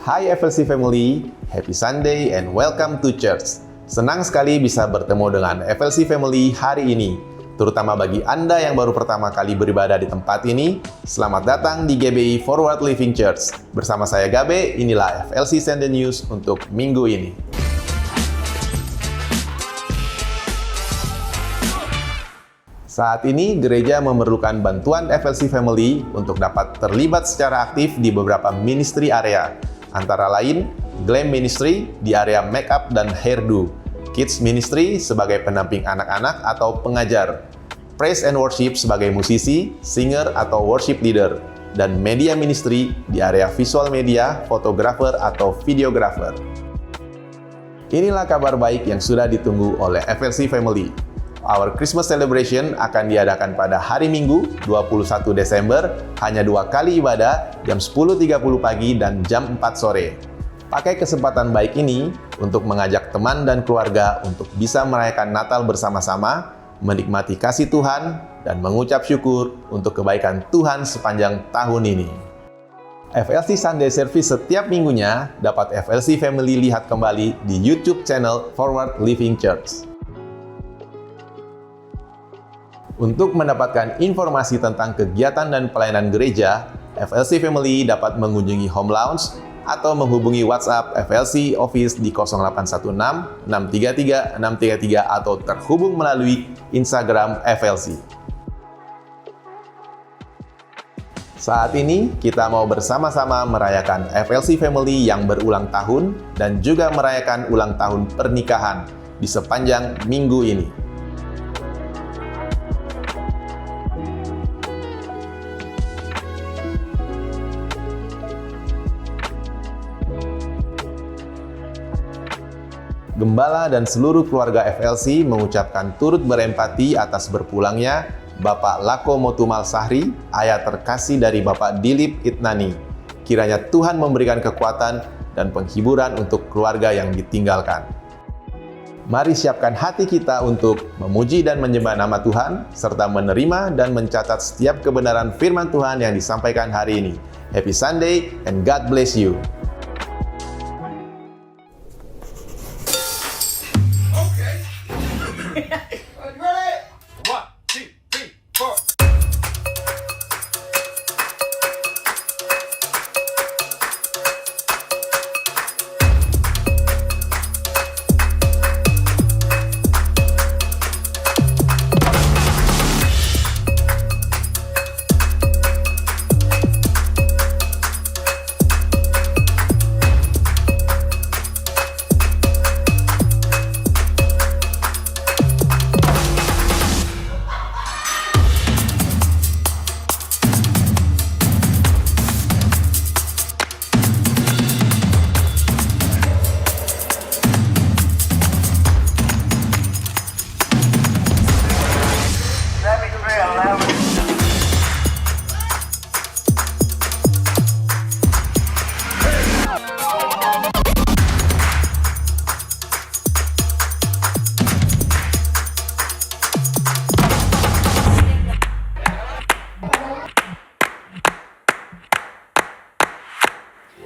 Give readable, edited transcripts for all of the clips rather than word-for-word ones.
Hai FLC Family, Happy Sunday and welcome to church. Senang sekali bisa bertemu dengan FLC Family hari ini. Terutama bagi Anda yang baru pertama kali beribadah di tempat ini, selamat datang di GBI Forward Living Church. Bersama saya Gabe, inilah FLC Sunday News untuk minggu ini. Saat ini, gereja memerlukan bantuan FLC Family untuk dapat terlibat secara aktif di beberapa ministry area, antara lain Glam Ministry di area makeup dan hairdo, Kids Ministry sebagai pendamping anak-anak atau pengajar, Praise and Worship sebagai musisi, singer atau worship leader, dan Media Ministry di area visual media, fotografer atau videographer. Inilah kabar baik yang sudah ditunggu oleh FLC Family. Our Christmas celebration akan diadakan pada hari Minggu, 21 Desember, hanya 2 kali ibadah, jam 10.30 pagi dan jam 4 sore. Pakai kesempatan baik ini untuk mengajak teman dan keluarga untuk bisa merayakan Natal bersama-sama, menikmati kasih Tuhan, dan mengucap syukur untuk kebaikan Tuhan sepanjang tahun ini. FLC Sunday Service setiap minggunya dapat FLC Family lihat kembali di YouTube channel Forward Living Church. Untuk mendapatkan informasi tentang kegiatan dan pelayanan gereja, FLC Family dapat mengunjungi Home Lounge atau menghubungi WhatsApp FLC Office di 0816 633 633 atau terhubung melalui Instagram FLC. Saat ini, kita mau bersama-sama merayakan FLC Family yang berulang tahun dan juga merayakan ulang tahun pernikahan di sepanjang minggu ini. Gembala dan seluruh keluarga FLC mengucapkan turut berempati atas berpulangnya Bapak Lako Motumal Sahri, ayah terkasih dari Bapak Dilip Itnani. Kiranya Tuhan memberikan kekuatan dan penghiburan untuk keluarga yang ditinggalkan. Mari siapkan hati kita untuk memuji dan menyembah nama Tuhan, serta menerima dan mencatat setiap kebenaran firman Tuhan yang disampaikan hari ini. Happy Sunday and God bless you.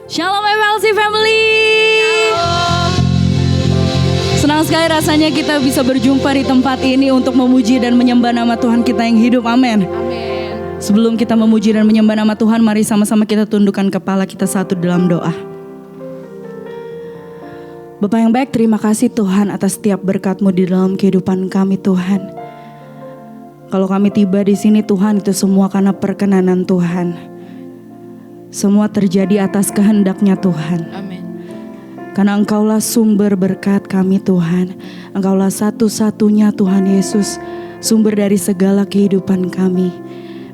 Shalom FLC Family. Senang sekali rasanya kita bisa berjumpa di tempat ini untuk memuji dan menyembah nama Tuhan kita yang hidup. Amin. Sebelum kita memuji dan menyembah nama Tuhan, mari sama-sama kita tundukkan kepala kita satu dalam doa. Bapa yang baik, terima kasih Tuhan atas setiap berkat-Mu di dalam kehidupan kami Tuhan. Kalau kami tiba di sini Tuhan, itu semua karena perkenanan Tuhan. Semua terjadi atas kehendak-Nya Tuhan. Amin. Karena Engkaulah sumber berkat kami Tuhan. Engkaulah satu-satunya Tuhan Yesus, sumber dari segala kehidupan kami.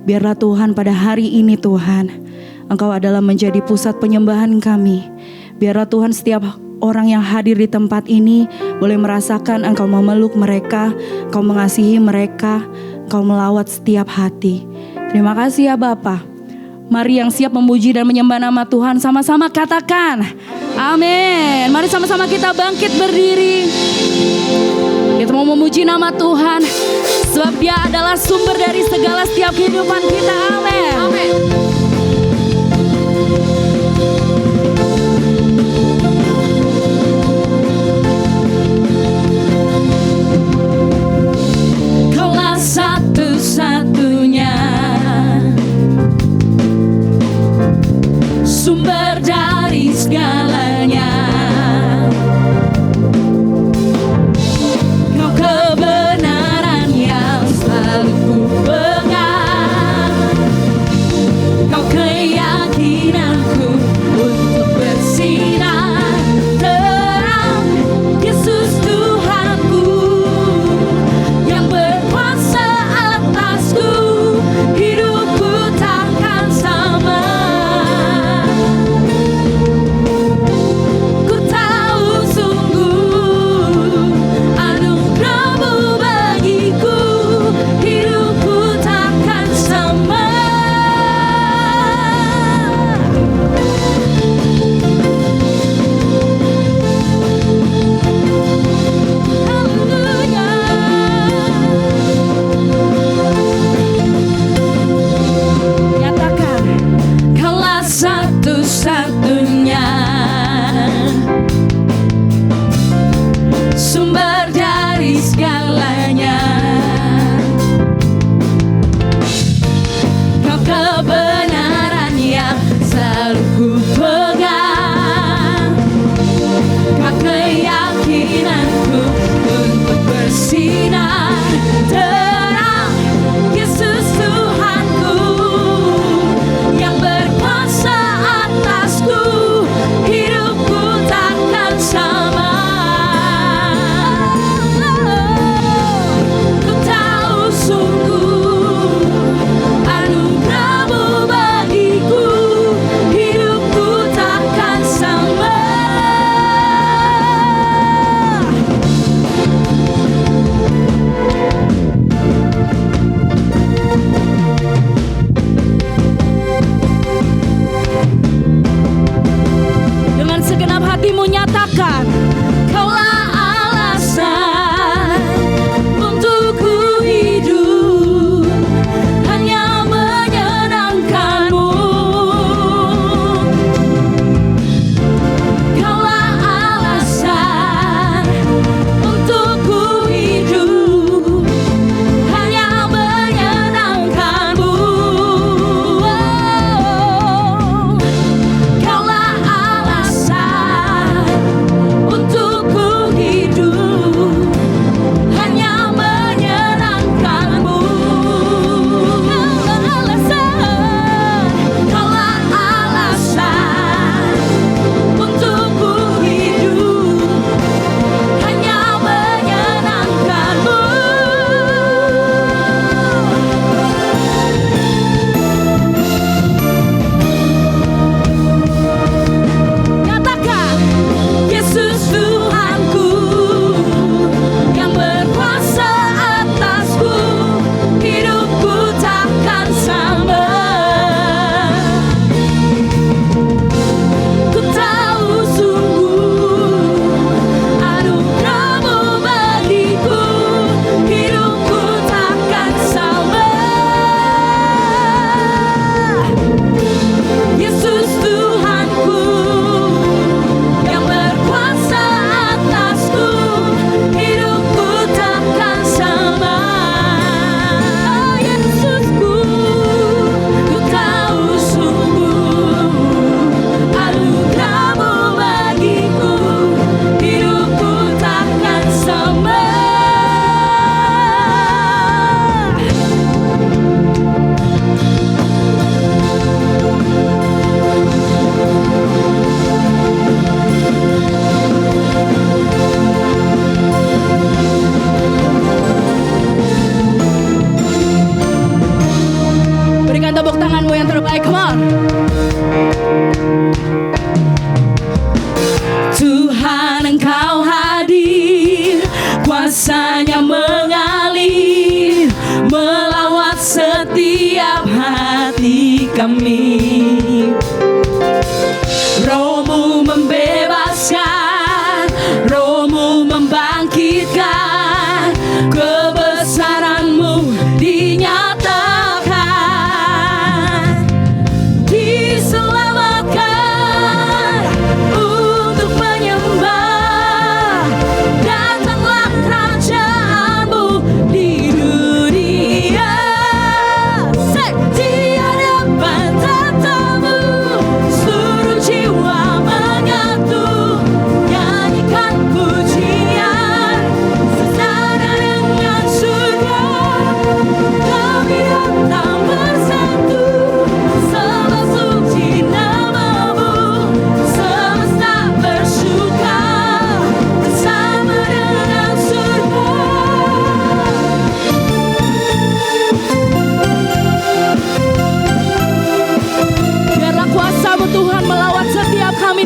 Biarlah Tuhan pada hari ini Tuhan, Engkau adalah menjadi pusat penyembahan kami. Biarlah Tuhan setiap orang yang hadir di tempat ini boleh merasakan Engkau memeluk mereka, Engkau mengasihi mereka, Engkau melawat setiap hati. Terima kasih ya Bapa. Mari yang siap memuji dan menyembah nama Tuhan sama-sama katakan amin. Mari sama-sama kita bangkit berdiri. Kita mau memuji nama Tuhan sebab Dia adalah sumber dari segala setiap kehidupan kita. Amin. Amin. sumber dari segalanya. Kau kebenaran yang selalu ku pegang, Kau keyakinanku untuk bersinar terang. Yesus Tuhanku yang berkuasa atasku, hidupku takkan sama. Ku tahu sungguh anugerah-Mu bagiku, hidupku takkan sama. Nyatakan, Kaulah satu-satunya sumber dari segalanya. Kau kebenaran yang selalu ku pegang, Kau keyakinanku untuk bersinar terang. Yesus Tuhanku yang berkuasa atasku, hidupku takkan sama.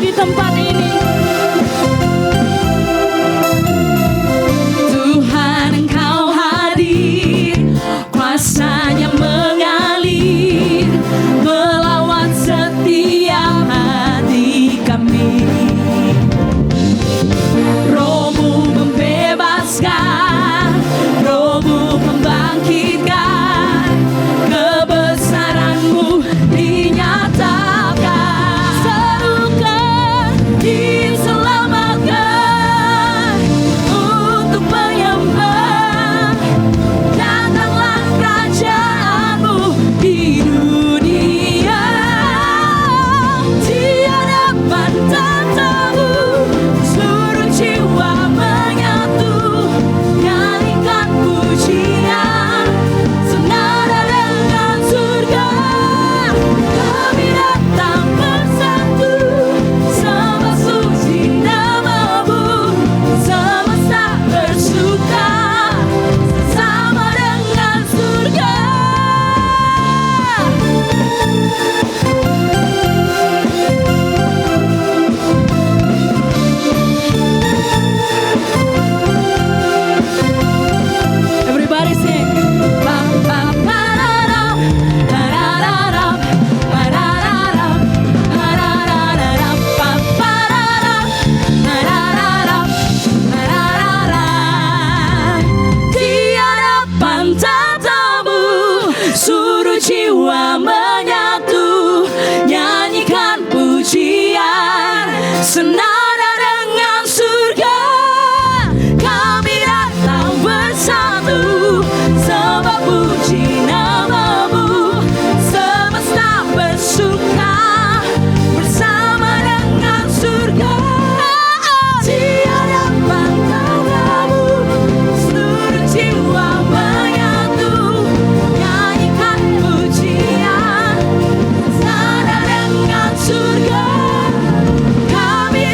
di tempat ini. Tuhan Engkau hadir, kuasa-Nya mengalir melawat setiap hati kami. Roh-Mu membebaskan, Roh-Mu membangkitkan, kebesaran-Mu dinyatakan. Serukan, diselamatkan untuk penyembah. Datanglah kerajaan-Mu di dunia. Tiada tanda-Mu, seluruh jiwa menyatu, nyanyikan pujian senada dengan surga. Kami datang bersatu, sembah suci nama-Mu, semesta bersuka sama dengan surga. Everybody sing. Pam pam pararam, pararam, pararam, pararam, pam pararam, pararam, pararam. Tiada pantamu, seluruh jiwa menyatu, nyanyikan pujian senada dengan surga. Kami datang bersatu, sembah puji nama-Mu, semesta bersuka bersama dengan surga. Tiada pantamu, seluruh jiwa menyatu, nyanyikan pujian senada dengan surga. Kami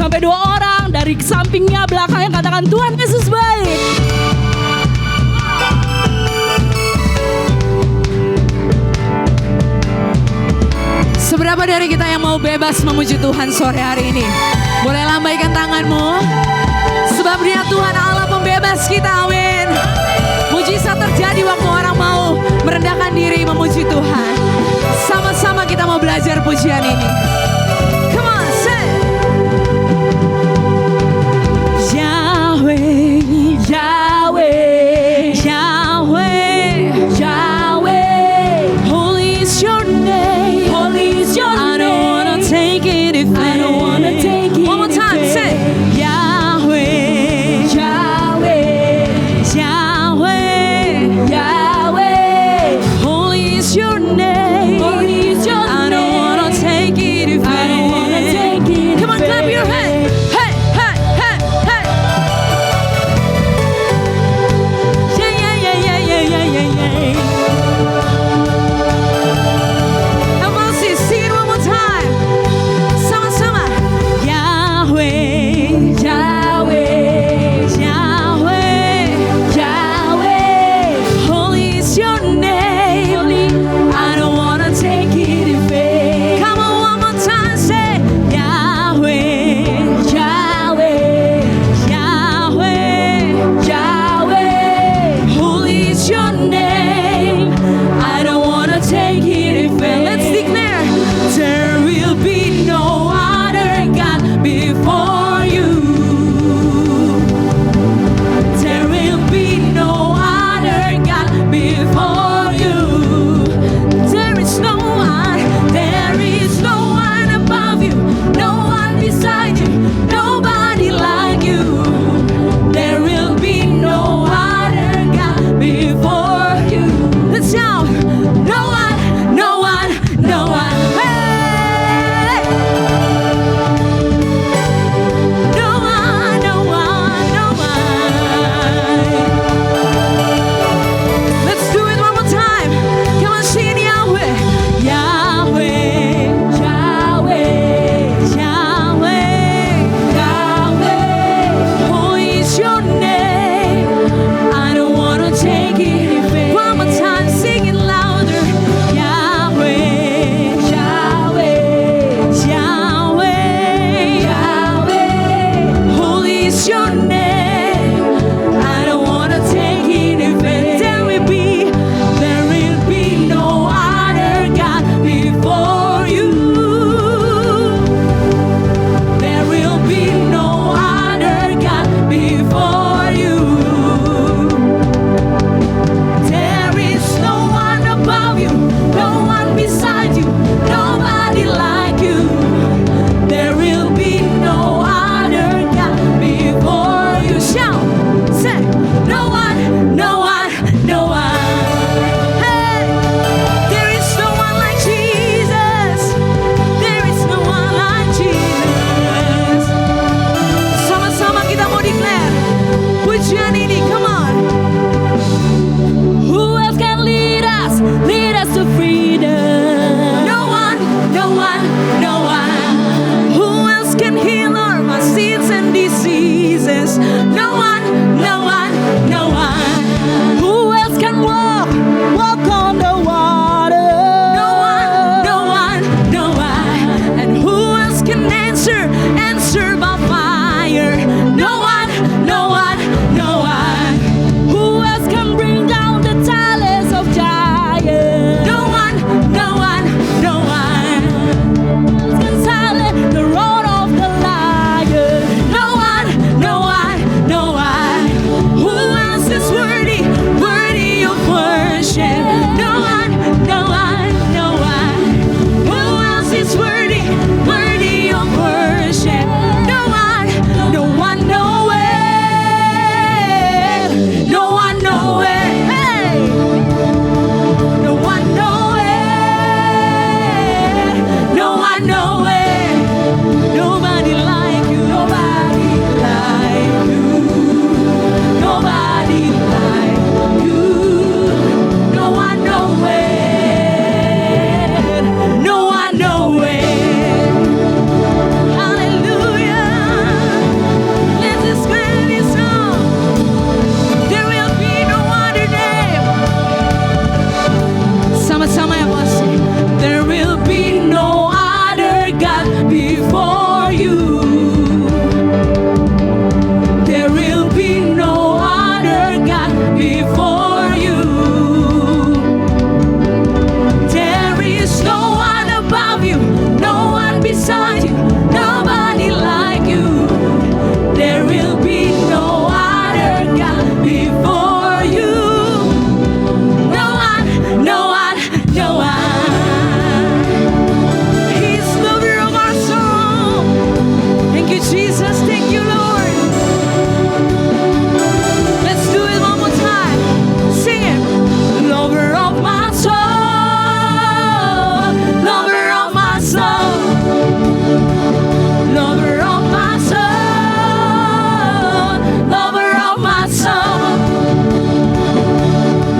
sampai 2 orang dari sampingnya, belakangnya, katakan Tuhan Yesus baik. Seberapa dari kita yang mau bebas memuji Tuhan sore hari ini? Boleh lambaikan tanganmu. Sebab Dia Tuhan Allah pembebas kita, amin. Mujizat terjadi waktu orang mau merendahkan diri memuji Tuhan. Sama-sama kita mau belajar pujian ini. Come on, say. Yahweh, Yahweh, Yahweh, Yahweh. Holy is your name. Holy is your name. I don't wanna take it if I don't wanna take it. One more time, say. Yahweh, Yahweh, Yahweh, Yahweh. Holy is your name. Holy is your name. I don't wanna take it if I don't wanna take it. Come on, clap your hands. Hey, hey, hey, hey. Yeah, yeah, yeah, yeah, yeah, yeah, yeah. Come on, sing it one more time. Sama-sama. Yahweh, Yahweh, Yahweh, Yahweh. Holy is your name. Holy, I don't wanna take it in vain. Come on, one more time, say Yahweh, Yahweh, Yahweh, Yahweh. Holy is your name. I don't wanna take it in vain. Let's declare, there will be no other God before you. There will be no other God before you. There is no one above you, no one beside you, nobody like you. There will be no other God before you. Let's shout, no one, no one, no one. Hey! No one, no one, no one. Let's do it one more time. Come on, sing Yahweh. Yahweh, Yahweh, Yahweh, Yahweh. Holy is your name. I don't wanna take it in vain. One more time, sing it louder. Yahweh, Yahweh, Yahweh, Yahweh. Holy is your name. I don't wanna take it in vain. There will be no other God before you. There will be no other God before you. There is no one above you, no one beside you, nobody like you. There will be no other God before you. Shout, say, no one, no one, no one. Hey, there is no one like Jesus. There is no one like Jesus. Sama-sama kita mau declare pujian ini, come on. Who else can lead us to freedom? No one, no one, no one. Who else can heal all my sins and diseases? No one, no one, no one. Who else can walk on the water? No one, no one, no one. And who else can answer by fire? No one, no one, no one. Who else can bring down the talents of giants? No one, no one, no one. Who else can silence the roar of the lion? No one, no one, no one. Who else is worthy of worship? No one, no one, no one. Who else is worthy of worship? No you. There will be no other God before you. There is no one above you, no one beside you, nobody like you. There will be no other God before you. No one, no one, no one. He's the lover of our soul. Thank you, Jesus. Thank you, Lord. Let's do it one more time. Sing it. Lover of my soul. Lover of my soul. Lover of my soul. Lover of my soul.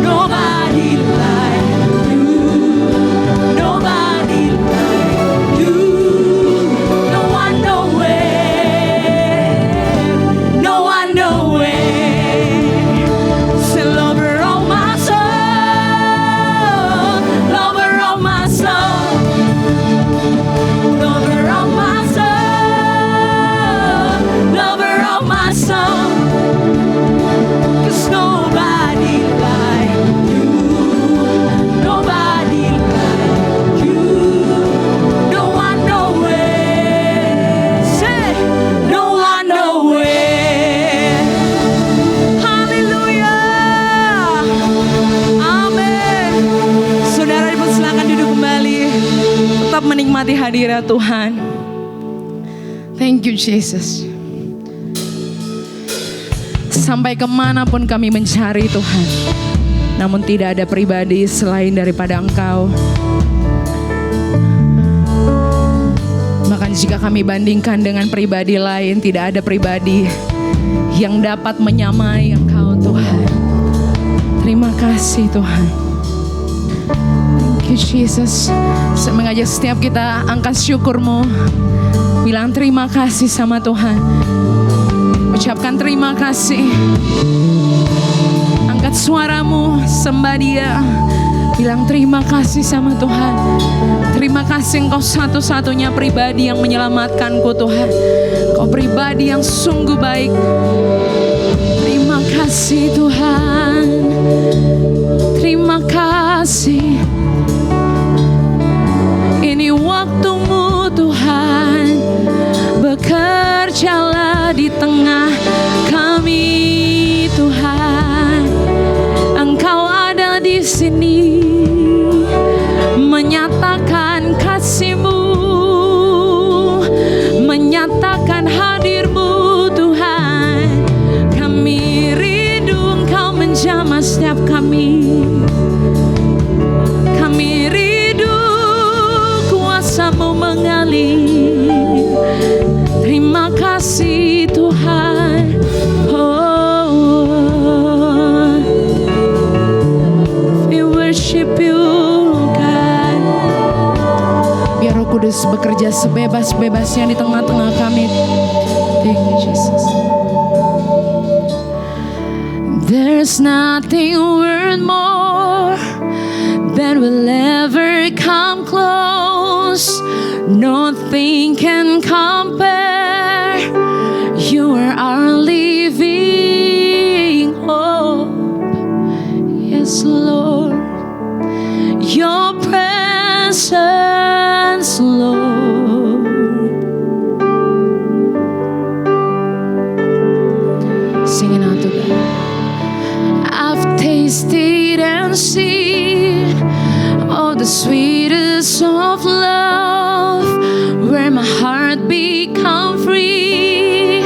Nobody like you. Nobody like you. No one, nowhere. No one, nowhere. Say, lover of my soul. Lover of my soul. Lover of my soul. Lover of my soul. 'Cause nobody like you. Nobody like you. No one, nowhere. Say, no one, nowhere. Haleluya. Amin. Saudara dipersilakan duduk kembali. Tetap menikmati hadirat Tuhan. Thank you, Jesus. Sampai kemanapun kami mencari Tuhan, namun tidak ada pribadi selain daripada Engkau. Bahkan jika kami bandingkan dengan pribadi lain, tidak ada pribadi yang dapat menyamai Engkau, Tuhan. Terima kasih, Tuhan. Thank you, Jesus. Saya mengajak setiap kita angkat syukurmu, bilang terima kasih sama Tuhan. Ucapkan terima kasih. Angkat suaramu, sembah Dia. Bilang terima kasih sama Tuhan. Terima kasih Engkau satu-satunya pribadi yang menyelamatkanku, Tuhan. Engkau pribadi yang sungguh baik. Terima kasih Tuhan. Terima kasih. Ini waktumu Tuhan. Bekerjalah di tengah kami Tuhan. Engkau ada di sini menyatakan kasih-Mu, menyatakan hadir-Mu Tuhan. Kami rindu Engkau menjamah setiap kami. Kami rindu kuasa-Mu mengalir. Terima kasih Tuhan. Oh, we worship you God. Biar Roh Kudus bekerja sebebas-bebasnya di tengah-tengah kami. Thank you Jesus. There's nothing worth more that will ever come close. Nothing can compare. You are our living hope. Yes, Lord. Your presence, Lord. Sing it out to God. I've tasted and seen of the sweetest of love, where my heart become free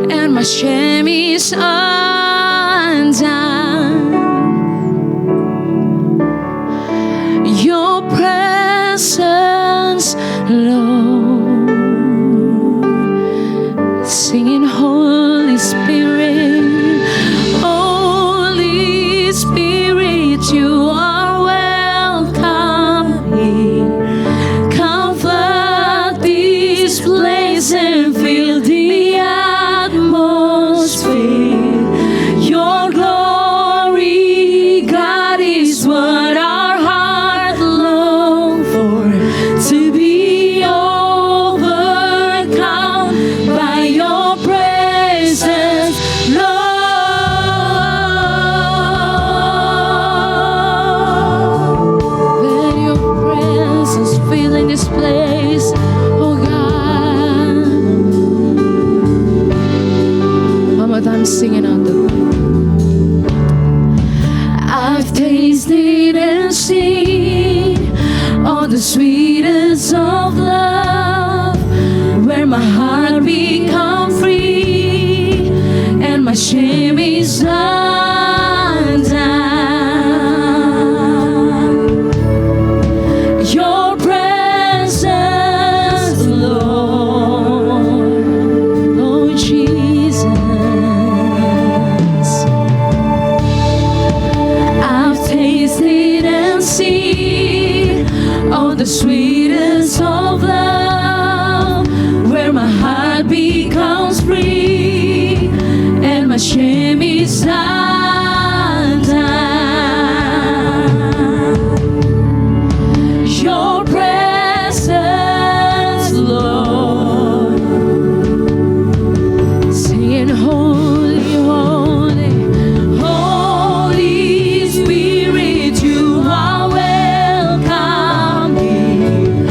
and my shame is undone. Your presence, Lord. Singing Holy Spirit, Holy Spirit, you are welcome here. Come flood this place and fill the atmosphere. Your glory, God, is what our heart long for. To be overcome sing it out the I've tasted and seen all the sweetest of love, where my heart become free and my shame is undone. Your presence, Lord, oh Jesus. I've tasted and seen all the sweetest of love, where my heart becomes free and my shame is undone. Your presence, Lord, singing holy, holy, Holy Spirit, you are welcome here.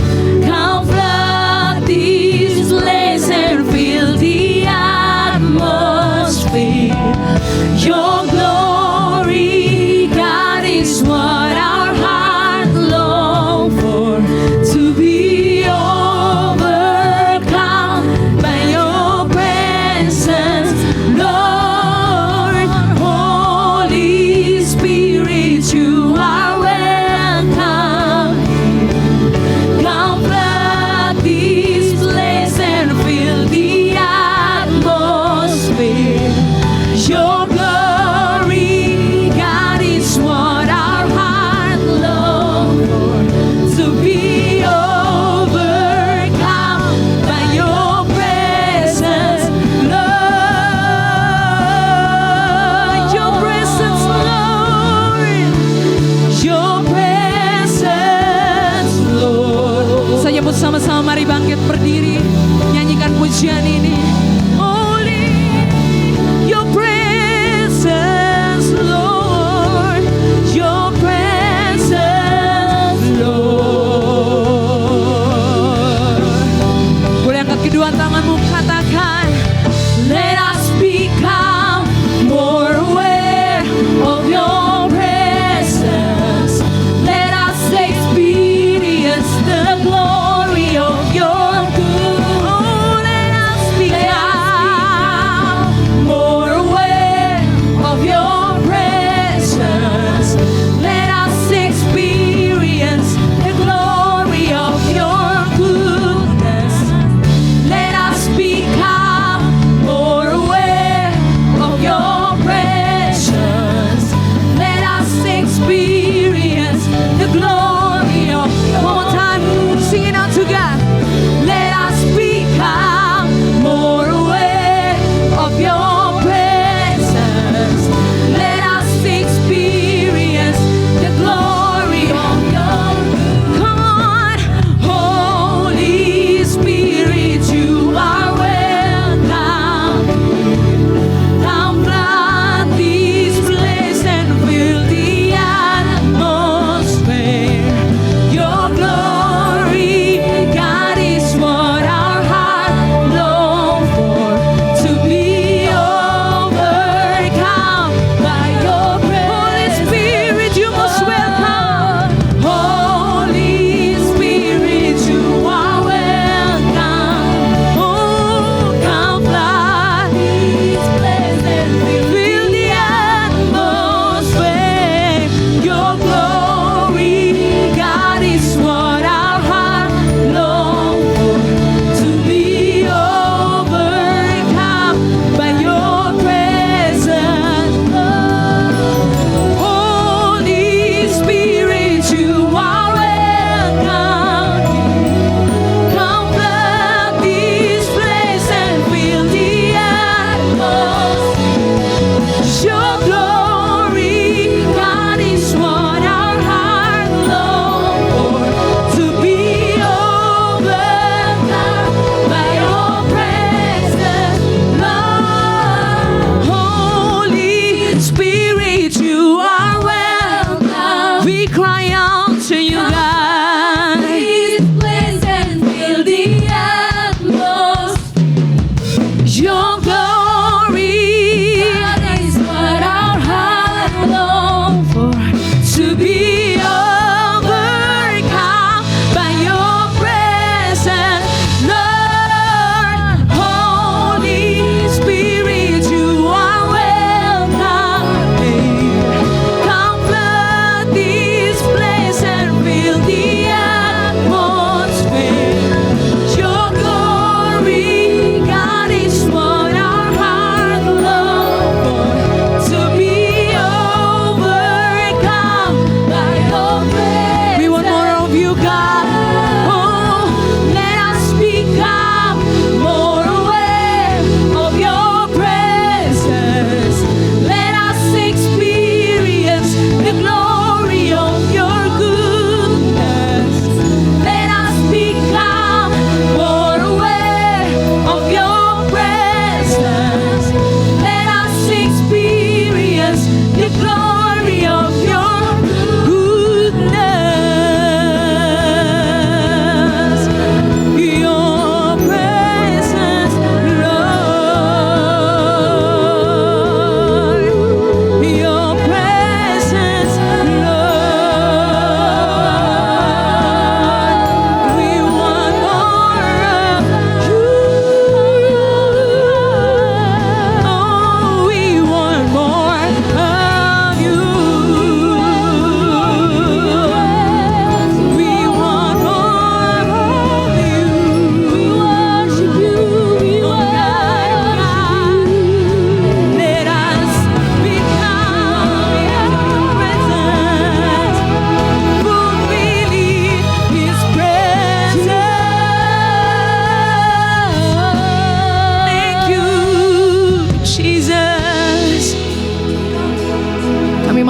Come flood this place and fill the atmosphere. Your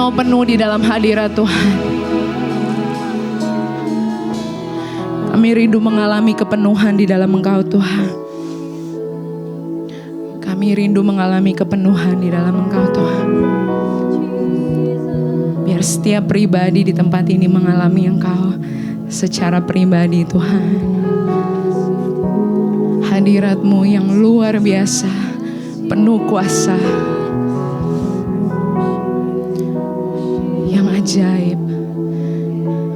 mau penuh di dalam hadirat Tuhan. Kami rindu mengalami kepenuhan di dalam Engkau Tuhan. Kami rindu mengalami kepenuhan di dalam Engkau Tuhan. Biar setiap pribadi di tempat ini mengalami Engkau secara pribadi Tuhan. Hadirat-Mu yang luar biasa, penuh kuasa, yang ajaib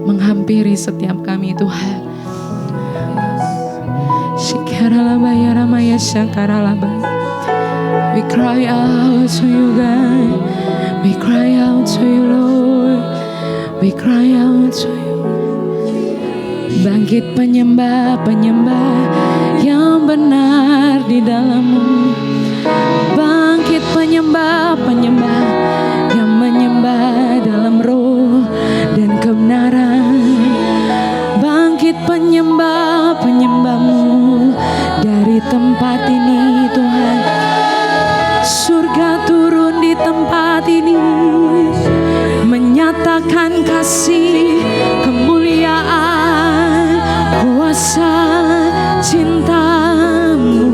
menghampiri setiap kami Tuhan. We cry out to you God, we cry out to you Lord, we cry out to you. Bangkit penyembah-penyembah yang benar di dalam-Mu. Bangkit penyembah-penyembah yang menyembah dalam roh dan kebenaran. Bangkit penyembah-penyembah-Mu dari tempat ini Tuhan. Surga turun di tempat ini, menyatakan kasih, kemuliaan, kuasa, cinta-Mu.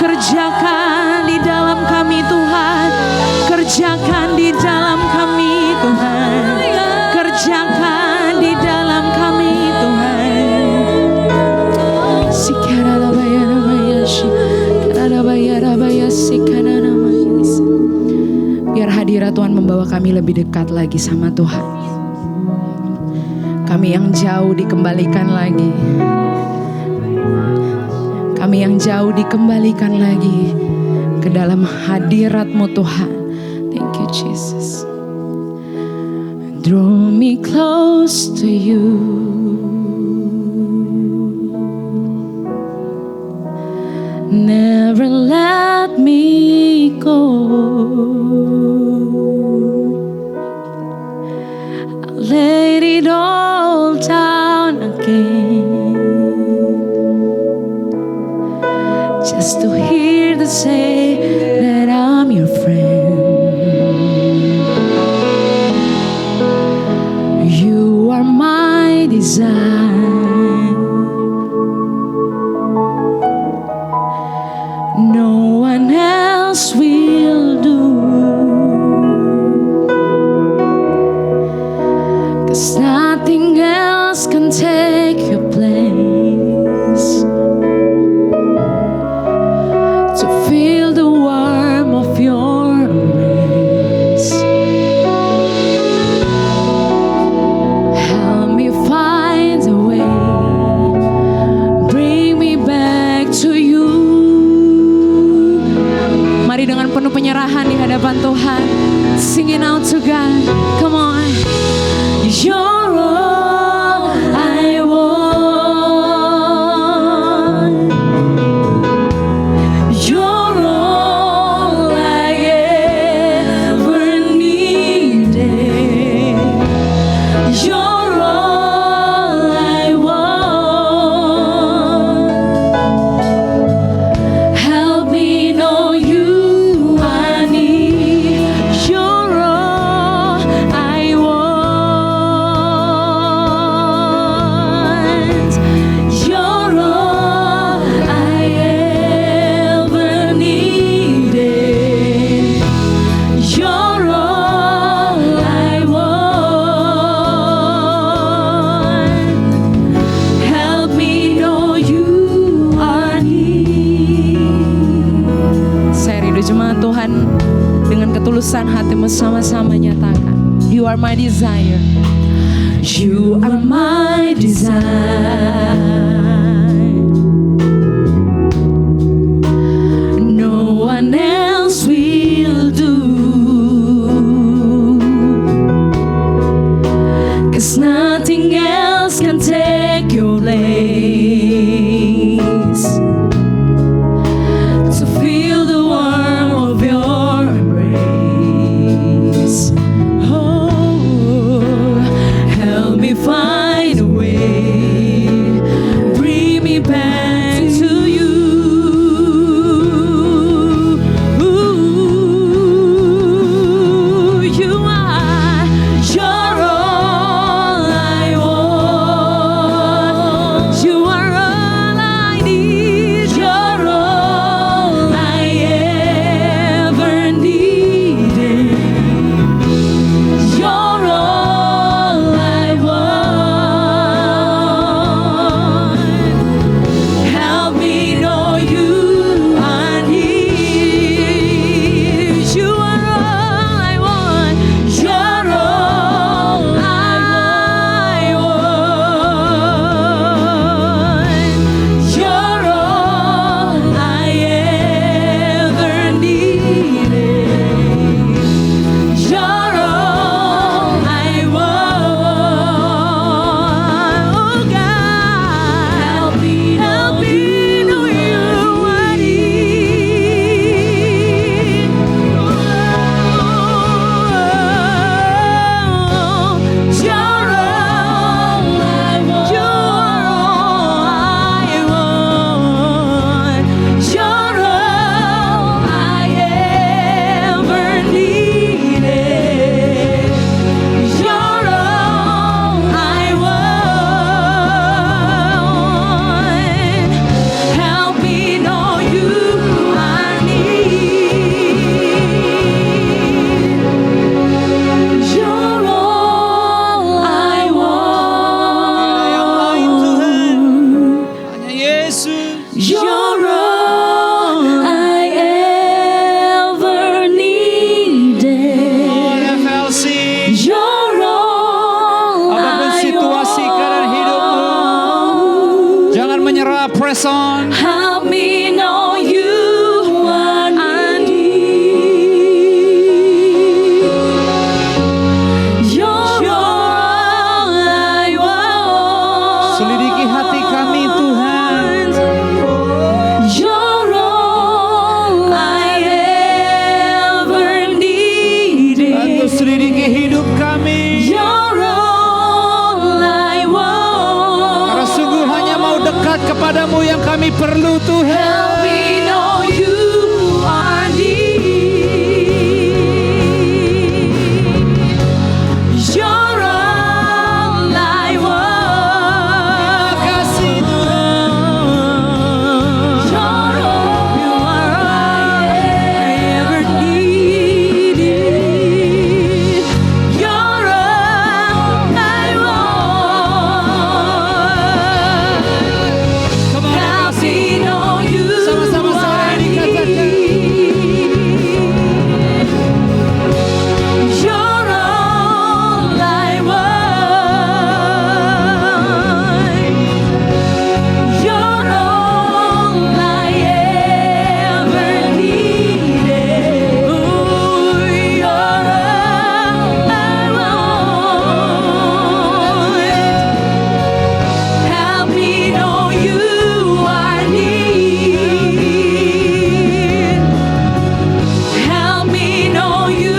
Kerjakan di dalam kami Tuhan, kerjakan di dalam kami Tuhan, kerjakan di dalam kami Tuhan. Biar hadirat Tuhan membawa kami lebih dekat lagi sama Tuhan. Kami yang jauh dikembalikan lagi. Kami yang jauh dikembalikan lagi ke dalam hadirat-Mu Tuhan. Thank you Jesus. Draw me close to you. Never let me go. I'll lay it all down again, just to hear the say that I'm your friend. You are my desire. No one else will do, 'cause nothing else can take your place. To feel the warmth of your embrace, help me find a way, bring me back to you. Mari dengan penuh penyerahan di hadapan Tuhan, singing out to God. Come on. You're all I want. You're all I ever needed. You're all I want. Help me know you I need. You're all I want. You're all I ever needed. You're all I want. Help me know you are near. Saya rindu jemaat Tuhan dengan ketulusan hati bersama-sama nyatakan, You are my desire. You are my desire. No one else will do, 'cause nothing else can take your place. To feel the warmth of your embrace. Oh, help me find a way, press on. Help me know you are near. You're all I want. Selidiki hati kami Tuhan. You're all I ever needed. Bantu selidiki hidup kami. You're all I want. Karena sungguh hanya mau dekat kepadamu yang kami perlu Tuhan. Help me know you are near. You're all I want. Kasih Tuhan. You're all I ever needed. You're all I want. Come on, Help me know you Sama-sama sore ini katakan. You're all I want. You're all I ever needed. Ooh, you're all I want. Help me know you are near. Help me know you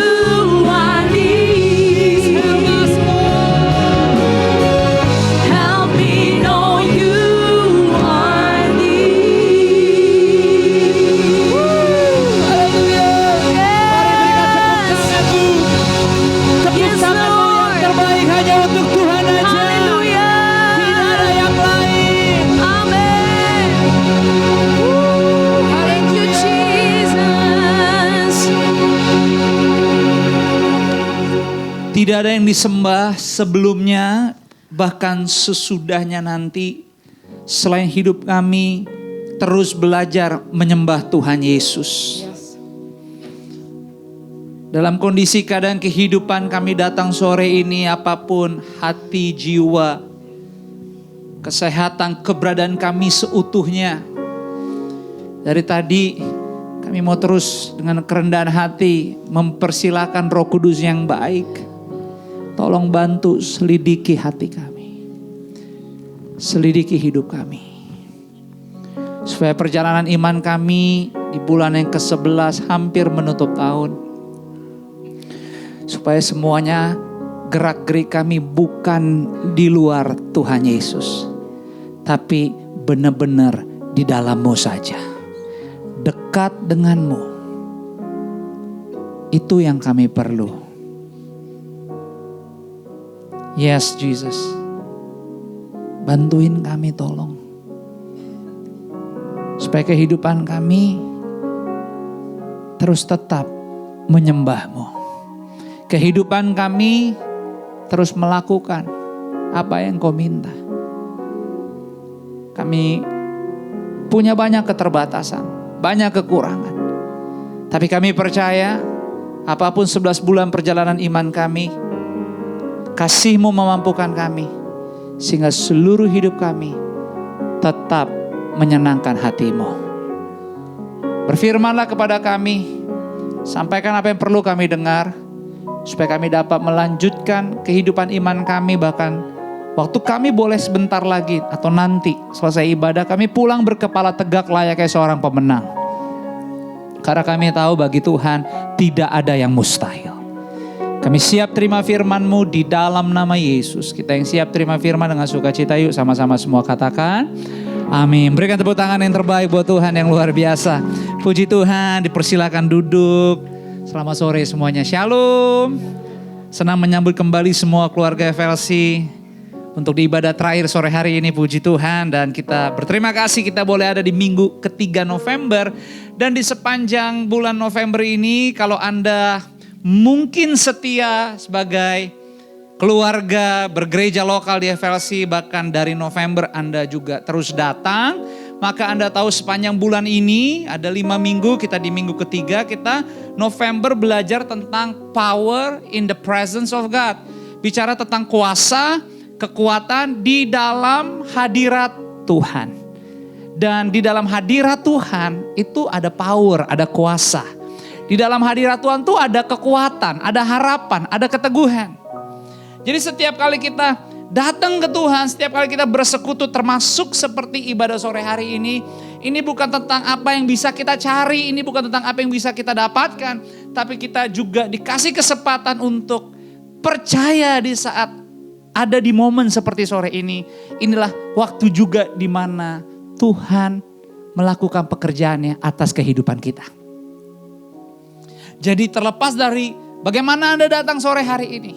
are near. Help me know you are near. Tepuk tanganmu yang terbaik hanya untuk Tuhan aja. Haleluya. Tidak ada yang lain. Amen. Thank you, Jesus. Tidak ada yang disembah sebelumnya, bahkan sesudahnya nanti, selain hidup kami terus belajar menyembah Tuhan Yesus. Dalam kondisi keadaan kehidupan kami datang sore ini, apapun hati, jiwa, kesehatan, keberadaan kami seutuhnya. Dari tadi kami mau terus dengan kerendahan hati mempersilakan Roh Kudus yang baik. Tolong bantu selidiki hati kami. Selidiki hidup kami. Supaya perjalanan iman kami di bulan yang ke-11 hampir menutup tahun. Supaya semuanya gerak-gerik kami bukan di luar Tuhan Yesus. Tapi benar-benar di dalam-Mu saja. Dekat dengan-Mu. Itu yang kami perlu. Yes, Jesus. Bantuin kami tolong. Supaya kehidupan kami terus tetap menyembah-Mu. Kehidupan kami terus melakukan apa yang Kau minta. Kami punya banyak keterbatasan, banyak kekurangan. Tapi kami percaya apapun 11 bulan perjalanan iman kami, kasih-Mu memampukan kami. Sehingga seluruh hidup kami tetap menyenangkan hati-Mu. Berfirmanlah kepada kami, sampaikan apa yang perlu kami dengar. Supaya kami dapat melanjutkan kehidupan iman kami, bahkan waktu kami boleh sebentar lagi atau nanti selesai ibadah kami pulang berkepala tegak layaknya seorang pemenang. Karena kami tahu bagi Tuhan tidak ada yang mustahil. Kami siap terima firman-Mu di dalam nama Yesus. Kita yang siap terima firman dengan sukacita, yuk sama-sama semua katakan amin. Berikan tepuk tangan yang terbaik buat Tuhan yang luar biasa. Puji Tuhan, dipersilakan duduk. Selamat sore semuanya, shalom. Senang menyambut kembali semua keluarga FLC untuk di ibadah terakhir sore hari ini, puji Tuhan. Dan kita berterima kasih kita boleh ada di minggu ketiga November. Dan di sepanjang bulan November ini, kalau Anda mungkin setia sebagai keluarga bergereja lokal di FLC, bahkan dari November Anda juga terus datang, maka Anda tahu sepanjang bulan ini ada 5 minggu, kita di minggu ketiga, kita November belajar tentang power in the presence of God. Bicara tentang kuasa, kekuatan di dalam hadirat Tuhan. Dan di dalam hadirat Tuhan itu ada power, ada kuasa. Di dalam hadirat Tuhan tuh ada kekuatan, ada harapan, ada keteguhan. Jadi setiap kali kita datang ke Tuhan, setiap kali kita bersekutu termasuk seperti ibadah sore hari ini bukan tentang apa yang bisa kita cari, ini bukan tentang apa yang bisa kita dapatkan, tapi kita juga dikasih kesempatan untuk percaya di saat ada di momen seperti sore ini. Inilah waktu juga di mana Tuhan melakukan pekerjaannya atas kehidupan kita. Jadi terlepas dari bagaimana Anda datang sore hari ini,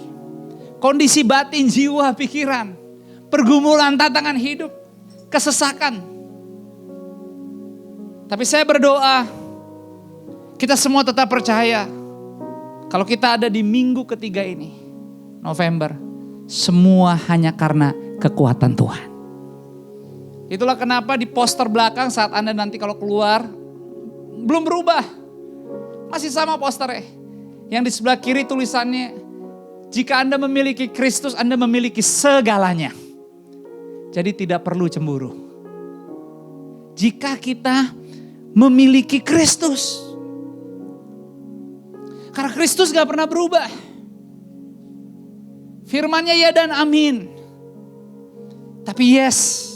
kondisi batin, jiwa, pikiran, pergumulan, tantangan hidup, kesesakan. Tapi saya berdoa, kita semua tetap percaya, kalau kita ada di minggu ketiga ini, November, semua hanya karena kekuatan Tuhan. Itulah kenapa di poster belakang saat Anda nanti kalau keluar, belum berubah. Masih sama posternya. Yang di sebelah kiri tulisannya, jika Anda memiliki Kristus, Anda memiliki segalanya. Jadi tidak perlu cemburu. Jika kita memiliki Kristus. Karena Kristus gak pernah berubah. Firman-Nya ya dan amin. Tapi yes,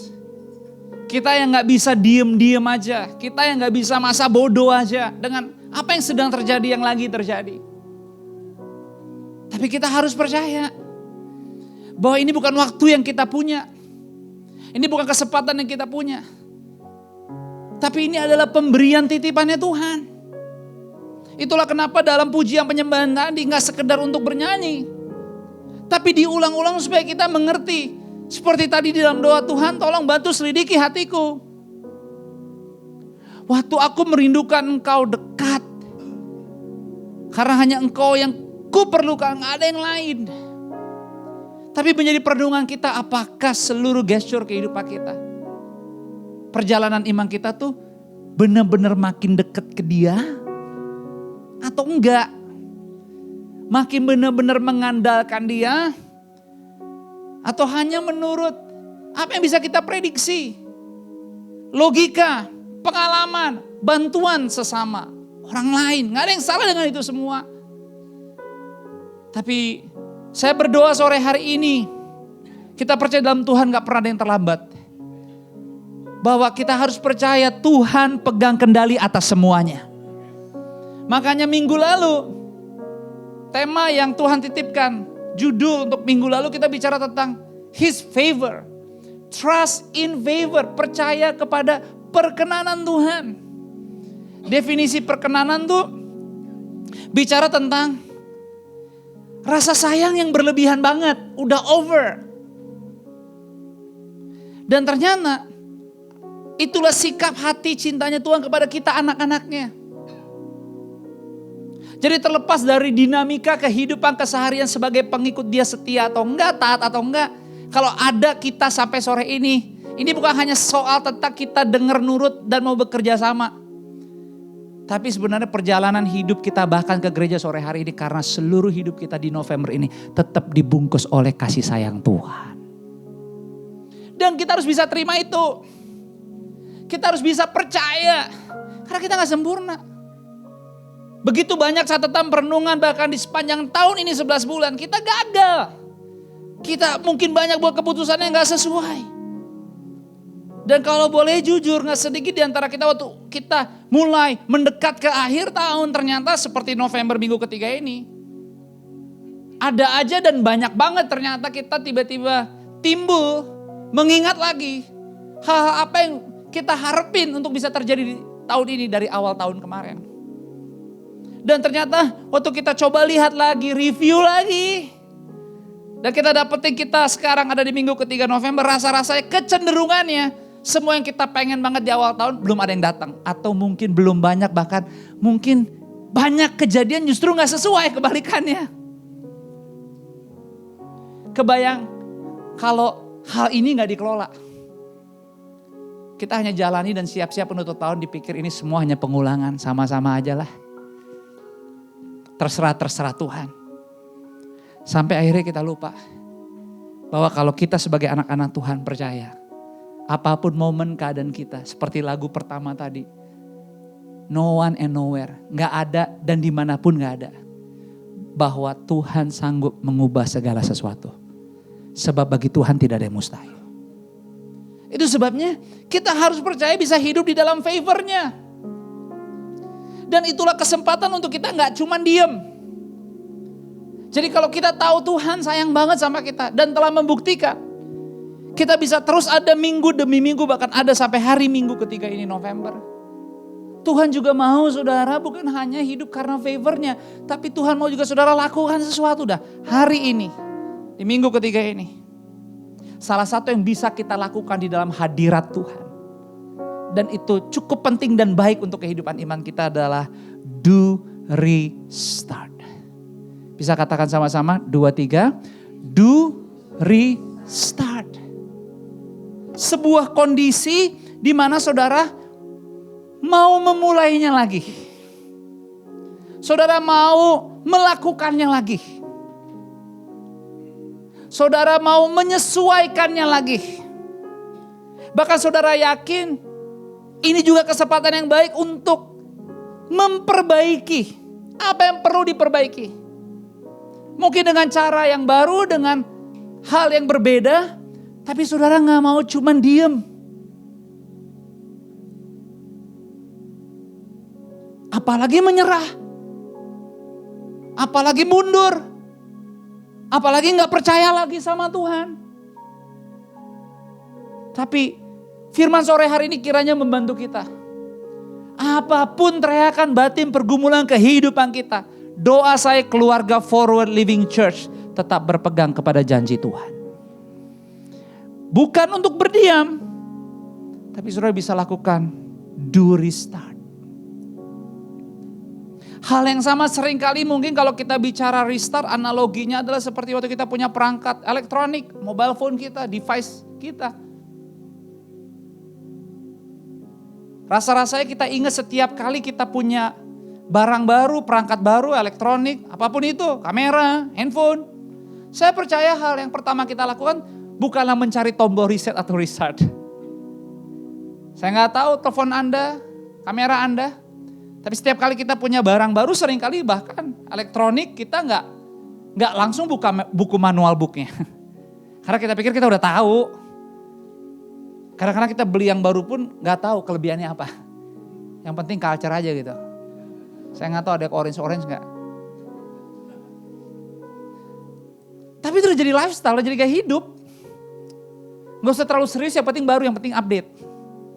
kita yang gak bisa diem-diem aja. Kita yang gak bisa masa bodoh aja dengan apa yang sedang terjadi, yang lagi terjadi. Tapi kita harus percaya bahwa ini bukan waktu yang kita punya. Ini bukan kesempatan yang kita punya. Tapi ini adalah pemberian titipannya Tuhan. Itulah kenapa dalam pujian penyembahan tadi gak sekedar untuk bernyanyi. Tapi diulang-ulang supaya kita mengerti. Seperti tadi di dalam doa, Tuhan tolong bantu selidiki hatiku. Waktu aku merindukan Engkau dekat. Karena hanya Engkau yang ku perlukan, gak ada yang lain. Tapi menjadi perenungan kita, apakah seluruh gesture kehidupan kita, perjalanan iman kita tuh benar-benar makin dekat ke Dia? Atau enggak? Makin benar-benar mengandalkan Dia? Atau hanya menurut apa yang bisa kita prediksi? Logika, pengalaman, bantuan sesama, orang lain. Gak ada yang salah dengan itu semua. Tapi saya berdoa sore hari ini, kita percaya dalam Tuhan gak pernah ada yang terlambat. Bahwa kita harus percaya Tuhan pegang kendali atas semuanya. Makanya minggu lalu, tema yang Tuhan titipkan, judul untuk minggu lalu kita bicara tentang His favor. Trust in favor, percaya kepada perkenanan Tuhan. Definisi perkenanan tuh bicara tentang rasa sayang yang berlebihan banget, udah over. Dan ternyata itulah sikap hati cintanya Tuhan kepada kita anak-anaknya. Jadi terlepas dari dinamika kehidupan keseharian sebagai pengikut Dia setia atau enggak, taat atau enggak. Kalau ada kita sampai sore ini bukan hanya soal tentang kita dengar nurut dan mau bekerja sama. Tapi sebenarnya perjalanan hidup kita bahkan ke gereja sore hari ini karena seluruh hidup kita di November ini tetap dibungkus oleh kasih sayang Tuhan. Dan kita harus bisa terima itu. Kita harus bisa percaya karena kita gak sempurna. Begitu banyak catatan perenungan bahkan di sepanjang tahun ini 11 bulan kita gagal. Kita mungkin banyak buat keputusan yang gak sesuai. Dan kalau boleh jujur, gak sedikit di antara kita waktu kita mulai mendekat ke akhir tahun ternyata seperti November minggu ketiga ini. Ada aja dan banyak banget ternyata kita tiba-tiba timbul mengingat lagi hal-hal apa yang kita harapin untuk bisa terjadi di tahun ini dari awal tahun kemarin. Dan ternyata waktu kita coba lihat lagi, review lagi. Dan kita dapetin kita sekarang ada di minggu ketiga November, rasa-rasanya kecenderungannya semua yang kita pengen banget di awal tahun belum ada yang datang. Atau mungkin belum banyak, bahkan mungkin banyak kejadian justru gak sesuai, kebalikannya. Kebayang kalau hal ini gak dikelola. Kita hanya jalani dan siap-siap penutup tahun dipikir ini semua hanya pengulangan, sama-sama aja lah. Terserah Tuhan. Sampai akhirnya kita lupa bahwa kalau kita sebagai anak-anak Tuhan percaya Apapun momen keadaan kita, seperti lagu pertama tadi. No one and nowhere, gak ada dan dimanapun gak ada. Bahwa Tuhan sanggup mengubah segala sesuatu. Sebab bagi Tuhan tidak ada yang mustahil. Itu sebabnya kita harus percaya bisa hidup di dalam favor-Nya. Dan itulah kesempatan untuk kita gak cuma diem. Jadi kalau kita tahu Tuhan sayang banget sama kita dan telah membuktikan. Kita bisa terus ada minggu demi minggu, bahkan ada sampai hari Minggu ketiga ini November. Tuhan juga mau saudara bukan hanya hidup karena favor-Nya. Tapi Tuhan mau juga saudara lakukan sesuatu dah hari ini. Di minggu ketiga ini. Salah satu yang bisa kita lakukan di dalam hadirat Tuhan. Dan itu cukup penting dan baik untuk kehidupan iman kita adalah do restart. Bisa katakan sama-sama 2, 3. Do restart. Sebuah kondisi di mana saudara mau memulainya lagi. Saudara mau melakukannya lagi. Saudara mau menyesuaikannya lagi. Bahkan saudara yakin ini juga kesempatan yang baik untuk memperbaiki apa yang perlu diperbaiki. Mungkin dengan cara yang baru, dengan hal yang berbeda. Tapi saudara gak mau cuman diem. Apalagi menyerah. Apalagi mundur. Apalagi gak percaya lagi sama Tuhan. Tapi firman sore hari ini kiranya membantu kita. Apapun teriakan batin pergumulan kehidupan kita. Doa saya keluarga Forward Living Church tetap berpegang kepada janji Tuhan. Bukan untuk berdiam, tapi saudara bisa lakukan do restart. Hal yang sama seringkali mungkin kalau kita bicara restart, analoginya adalah seperti waktu kita punya perangkat elektronik, mobile phone kita, device kita. Rasa-rasanya kita ingat setiap kali kita punya barang baru, perangkat baru, elektronik, apapun itu, kamera, handphone. Saya percaya hal yang pertama kita lakukan bukanlah mencari tombol reset atau restart. Saya nggak tahu telepon Anda, kamera Anda. Tapi setiap kali kita punya barang baru seringkali bahkan elektronik kita nggak langsung buka buku manual booknya. Karena kita pikir kita udah tahu. Kadang-kadang kita beli yang baru pun nggak tahu kelebihannya apa. Yang penting culture aja gitu. Saya nggak tahu ada orange nggak. Tapi itu udah jadi lifestyle, udah jadi gaya hidup. Gak usah terlalu serius, yang penting baru, yang penting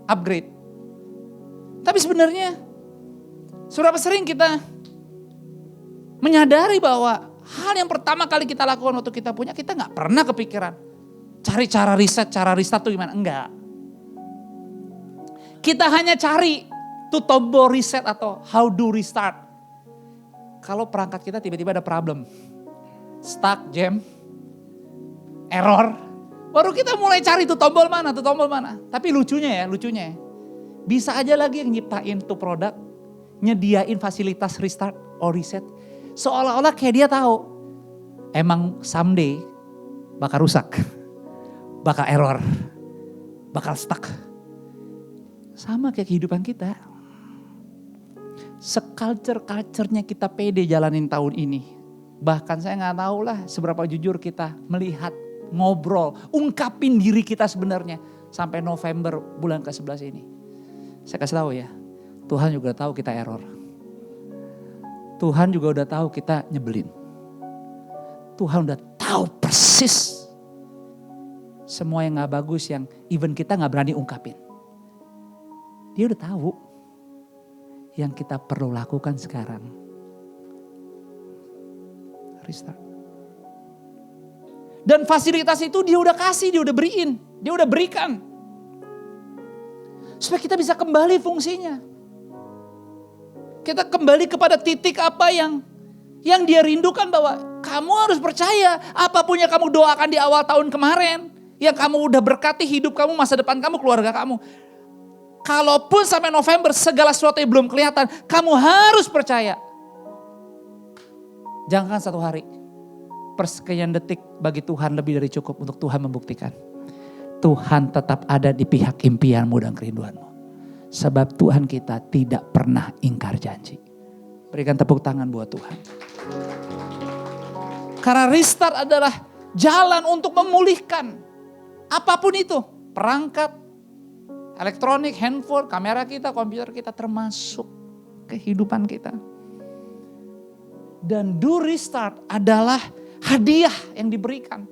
upgrade. Tapi sebenarnya, seberapa sering kita menyadari bahwa hal yang pertama kali kita lakukan waktu kita punya, kita gak pernah kepikiran. Cari cara restart tuh gimana? Enggak. Kita hanya cari tuh tombol reset atau how do restart. Kalau perangkat kita tiba-tiba ada problem. Stuck, jam, error. Baru kita mulai cari tuh tombol mana. Tapi lucunya ya. Bisa aja lagi yang nyiptain tuh produk, nyediain fasilitas restart or reset. Seolah-olah kayak dia tahu, emang someday bakal rusak, bakal error, bakal stuck. Sama kayak kehidupan kita. Seculture-culturenya kita pede jalanin tahun ini. Bahkan saya gak tahu lah seberapa jujur kita melihat, ngobrol, ungkapin diri kita sebenarnya sampai November bulan ke-11 ini. Saya kasih tahu ya, Tuhan juga tahu kita error. Tuhan juga udah tahu kita nyebelin. Tuhan udah tahu persis semua yang gak bagus, yang even kita gak berani ungkapin. Dia udah tahu yang kita perlu lakukan sekarang. Restart. Dan fasilitas itu dia udah kasih, dia udah berikan. Supaya kita bisa kembali fungsinya. Kita kembali kepada titik apa yang dia rindukan, bahwa kamu harus percaya apapun yang kamu doakan di awal tahun kemarin, yang kamu udah berkati hidup kamu, masa depan kamu, keluarga kamu. Kalaupun sampai November segala sesuatu yang belum kelihatan, kamu harus percaya. Jangan satu hari. Persekian detik bagi Tuhan lebih dari cukup untuk Tuhan membuktikan. Tuhan tetap ada di pihak impianmu dan kerinduanmu. Sebab Tuhan kita tidak pernah ingkar janji. Berikan tepuk tangan buat Tuhan. Karena restart adalah jalan untuk memulihkan apapun itu. Perangkat, elektronik, handphone, kamera kita, komputer kita, termasuk kehidupan kita. Dan do restart adalah hadiah yang diberikan.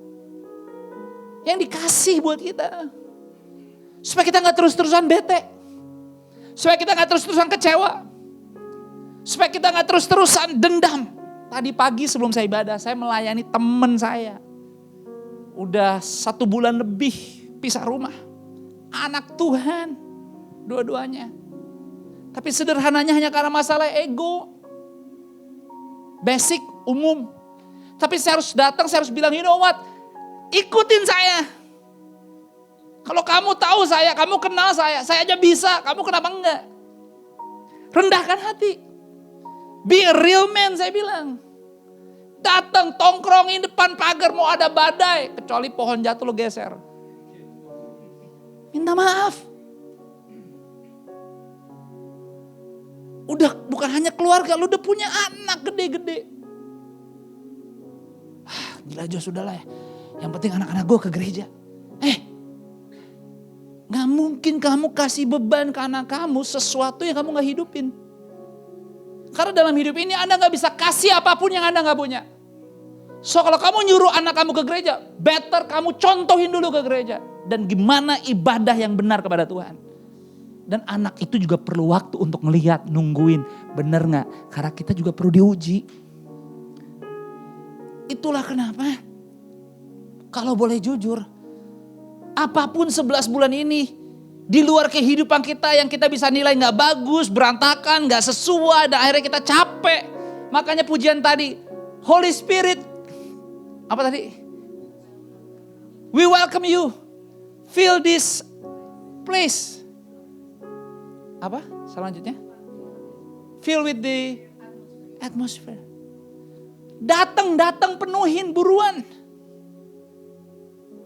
Yang dikasih buat kita. Supaya kita gak terus-terusan bete. Supaya kita gak terus-terusan kecewa. Supaya kita gak terus-terusan dendam. Tadi pagi sebelum saya ibadah, saya melayani teman saya. Udah 1 bulan lebih pisah rumah. Anak Tuhan. Dua-duanya. Tapi sederhananya hanya karena masalah ego. Basic, umum. Tapi saya harus datang, saya harus bilang, you know what? Ikutin saya. Kalau kamu tahu saya, kamu kenal saya aja bisa, kamu kenapa enggak? Rendahkan hati. Be a real man, saya bilang. Datang, tongkrongin depan pagar, mau ada badai. Kecuali pohon jatuh lo geser. Minta maaf. Udah bukan hanya keluarga, lu udah punya anak gede-gede. Gila aja sudahlah ya. Yang penting anak-anak gue ke gereja. Gak mungkin kamu kasih beban ke anak kamu sesuatu yang kamu gak hidupin. Karena dalam hidup ini Anda gak bisa kasih apapun yang Anda gak punya. So kalau kamu nyuruh anak kamu ke gereja, better kamu contohin dulu ke gereja. Dan gimana ibadah yang benar kepada Tuhan. Dan anak itu juga perlu waktu untuk melihat, nungguin. Bener gak? Karena kita juga perlu diuji. Itulah kenapa. Kalau boleh jujur, apapun 11 bulan ini, di luar kehidupan kita yang kita bisa nilai gak bagus, berantakan, gak sesuai, dan akhirnya kita capek. Makanya pujian tadi, Holy Spirit, apa tadi? We welcome you, fill this place. Apa selanjutnya? Fill with the atmosphere. Datang penuhin buruan.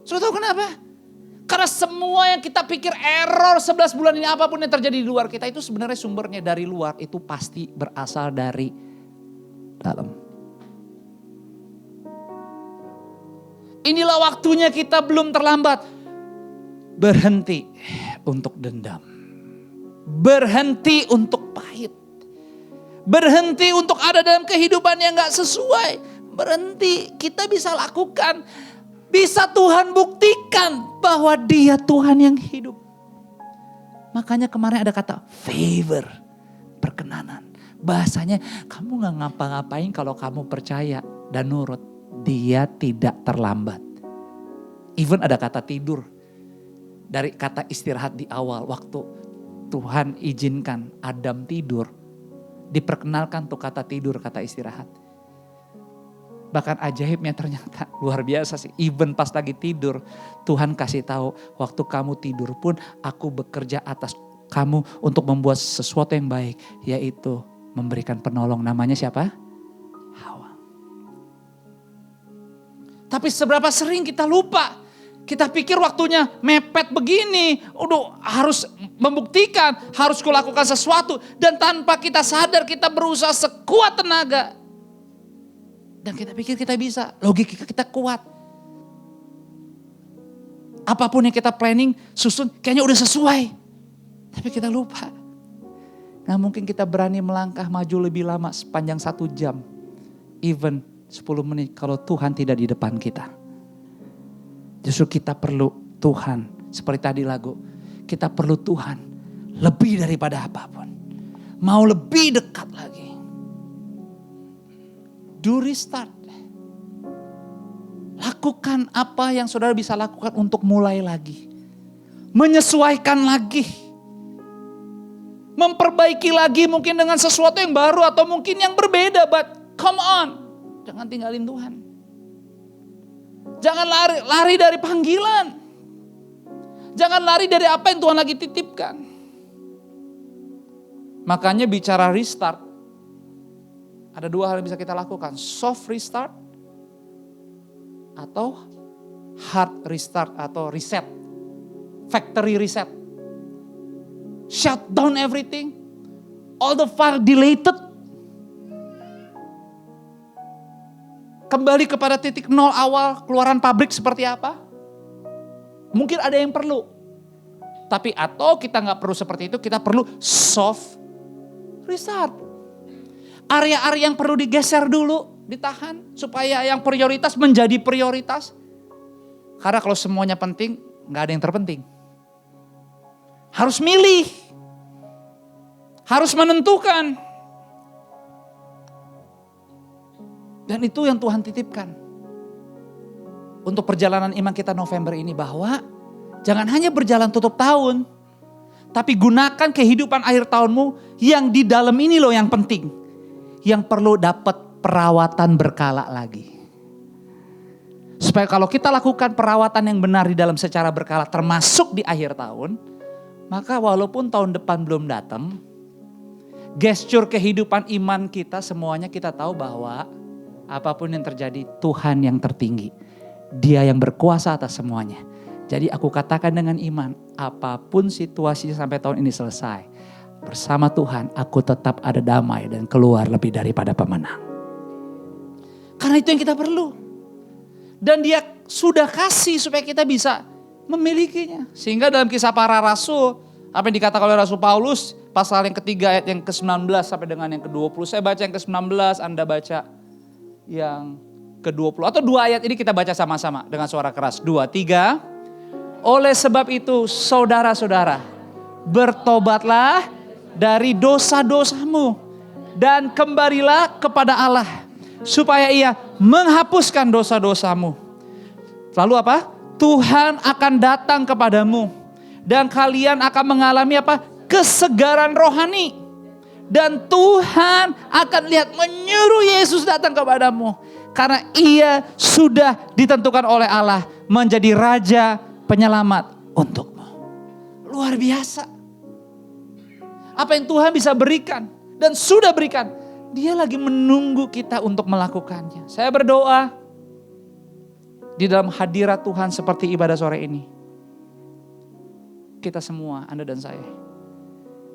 Sudah tahu kenapa? Karena semua yang kita pikir error 11 bulan ini, apapun yang terjadi di luar kita, itu sebenarnya sumbernya dari luar. Itu pasti berasal dari dalam. Inilah waktunya kita belum terlambat. Berhenti untuk dendam. Berhenti untuk pahit. Berhenti untuk ada dalam kehidupan yang gak sesuai. Berhenti, kita bisa lakukan. Bisa Tuhan buktikan bahwa Dia Tuhan yang hidup. Makanya kemarin ada kata favor, perkenanan. Bahasanya kamu gak ngapa-ngapain kalau kamu percaya dan nurut. Dia tidak terlambat. Even ada kata tidur. Dari kata istirahat di awal, waktu Tuhan izinkan Adam tidur, diperkenalkan tuh kata tidur, kata istirahat. Bahkan ajaibnya ternyata luar biasa sih. Even pas lagi tidur, Tuhan kasih tahu, waktu kamu tidur pun aku bekerja atas kamu untuk membuat sesuatu yang baik, yaitu memberikan penolong. Namanya siapa? Hawa. Tapi seberapa sering kita lupa. Kita pikir waktunya mepet begini, udah harus membuktikan, harus kulakukan sesuatu. Dan tanpa kita sadar kita berusaha sekuat tenaga. Dan kita pikir kita bisa, logika kita kuat. Apapun yang kita planning, susun kayaknya udah sesuai. Tapi kita lupa. Gak mungkin kita berani melangkah maju lebih lama sepanjang 1 jam. Even 10 menit kalau Tuhan tidak di depan kita. Justru kita perlu Tuhan, seperti tadi lagu. Kita perlu Tuhan lebih daripada apapun. Mau lebih dekat lagi. Do restart. Lakukan apa yang saudara bisa lakukan untuk mulai lagi. Menyesuaikan lagi. Memperbaiki lagi mungkin dengan sesuatu yang baru atau mungkin yang berbeda. But come on. Jangan tinggalin Tuhan. Jangan lari dari panggilan. Jangan lari dari apa yang Tuhan lagi titipkan. Makanya bicara restart. Ada 2 hal yang bisa kita lakukan. Soft restart atau hard restart atau reset. factory reset. Shut down everything. All the file deleted. Kembali kepada titik nol awal keluaran pabrik seperti apa. Mungkin ada yang perlu. Tapi atau kita nggak perlu seperti itu, kita perlu soft restart. Area-area yang perlu digeser dulu, ditahan. Supaya yang prioritas menjadi prioritas. Karena kalau semuanya penting, nggak ada yang terpenting. Harus milih. Harus menentukan. Dan itu yang Tuhan titipkan. Untuk perjalanan iman kita November ini, bahwa jangan hanya berjalan tutup tahun. Tapi gunakan kehidupan akhir tahunmu yang di dalam ini loh yang penting. Yang perlu dapat perawatan berkala lagi. Supaya kalau kita lakukan perawatan yang benar di dalam secara berkala termasuk di akhir tahun. Maka walaupun tahun depan belum datang. Gestur kehidupan iman kita semuanya kita tahu bahwa apapun yang terjadi Tuhan yang tertinggi. Dia yang berkuasa atas semuanya. Jadi aku katakan dengan iman, apapun situasi sampai tahun ini selesai, bersama Tuhan aku tetap ada damai dan keluar lebih daripada pemenang. Karena itu yang kita perlu. Dan dia sudah kasih supaya kita bisa memilikinya. Sehingga dalam Kisah Para Rasul, apa yang dikatakan oleh Rasul Paulus, pasal yang ketiga ayat yang ke-19 sampai dengan yang ke-20. Saya baca yang ke-19, Anda baca yang ke-20. Atau dua ayat ini kita baca sama-sama dengan suara keras. 2, 3. Oleh sebab itu saudara-saudara, bertobatlah dari dosa-dosamu dan kembalilah kepada Allah supaya Ia menghapuskan dosa-dosamu. Lalu apa? Tuhan akan datang kepadamu dan kalian akan mengalami apa? Kesegaran rohani. Dan Tuhan akan lihat menyuruh Yesus datang kepadamu karena Ia sudah ditentukan oleh Allah menjadi raja penyelamat untukmu. Luar biasa. Apa yang Tuhan bisa berikan dan sudah berikan. Dia lagi menunggu kita untuk melakukannya. Saya berdoa di dalam hadirat Tuhan seperti ibadah sore ini. Kita semua, Anda dan saya,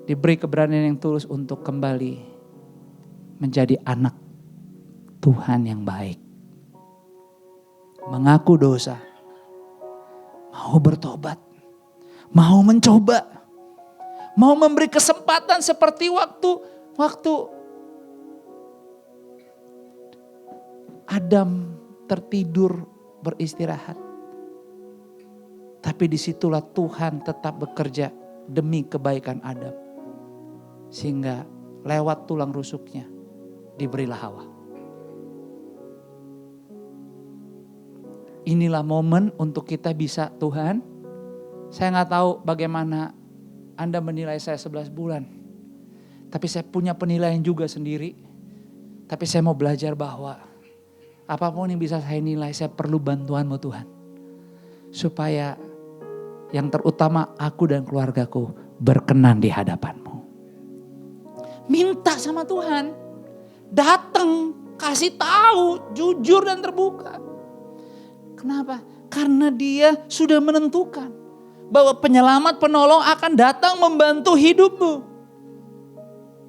diberi keberanian yang tulus untuk kembali menjadi anak Tuhan yang baik. Mengaku dosa. Mau bertobat, mau mencoba, mau memberi kesempatan seperti waktu Adam tertidur beristirahat. Tapi disitulah Tuhan tetap bekerja demi kebaikan Adam. Sehingga lewat tulang rusuknya diberilah Hawa. Inilah momen untuk kita bisa, Tuhan, saya gak tahu bagaimana Anda menilai saya 11 bulan. Tapi saya punya penilaian juga sendiri. Tapi saya mau belajar bahwa apapun yang bisa saya nilai, saya perlu bantuan-Mu Tuhan. Supaya yang terutama aku dan keluargaku berkenan di hadapan-Mu. Minta sama Tuhan. Datang, kasih tahu, jujur dan terbuka. Kenapa? Karena Dia sudah menentukan bahwa penyelamat penolong akan datang membantu hidupmu.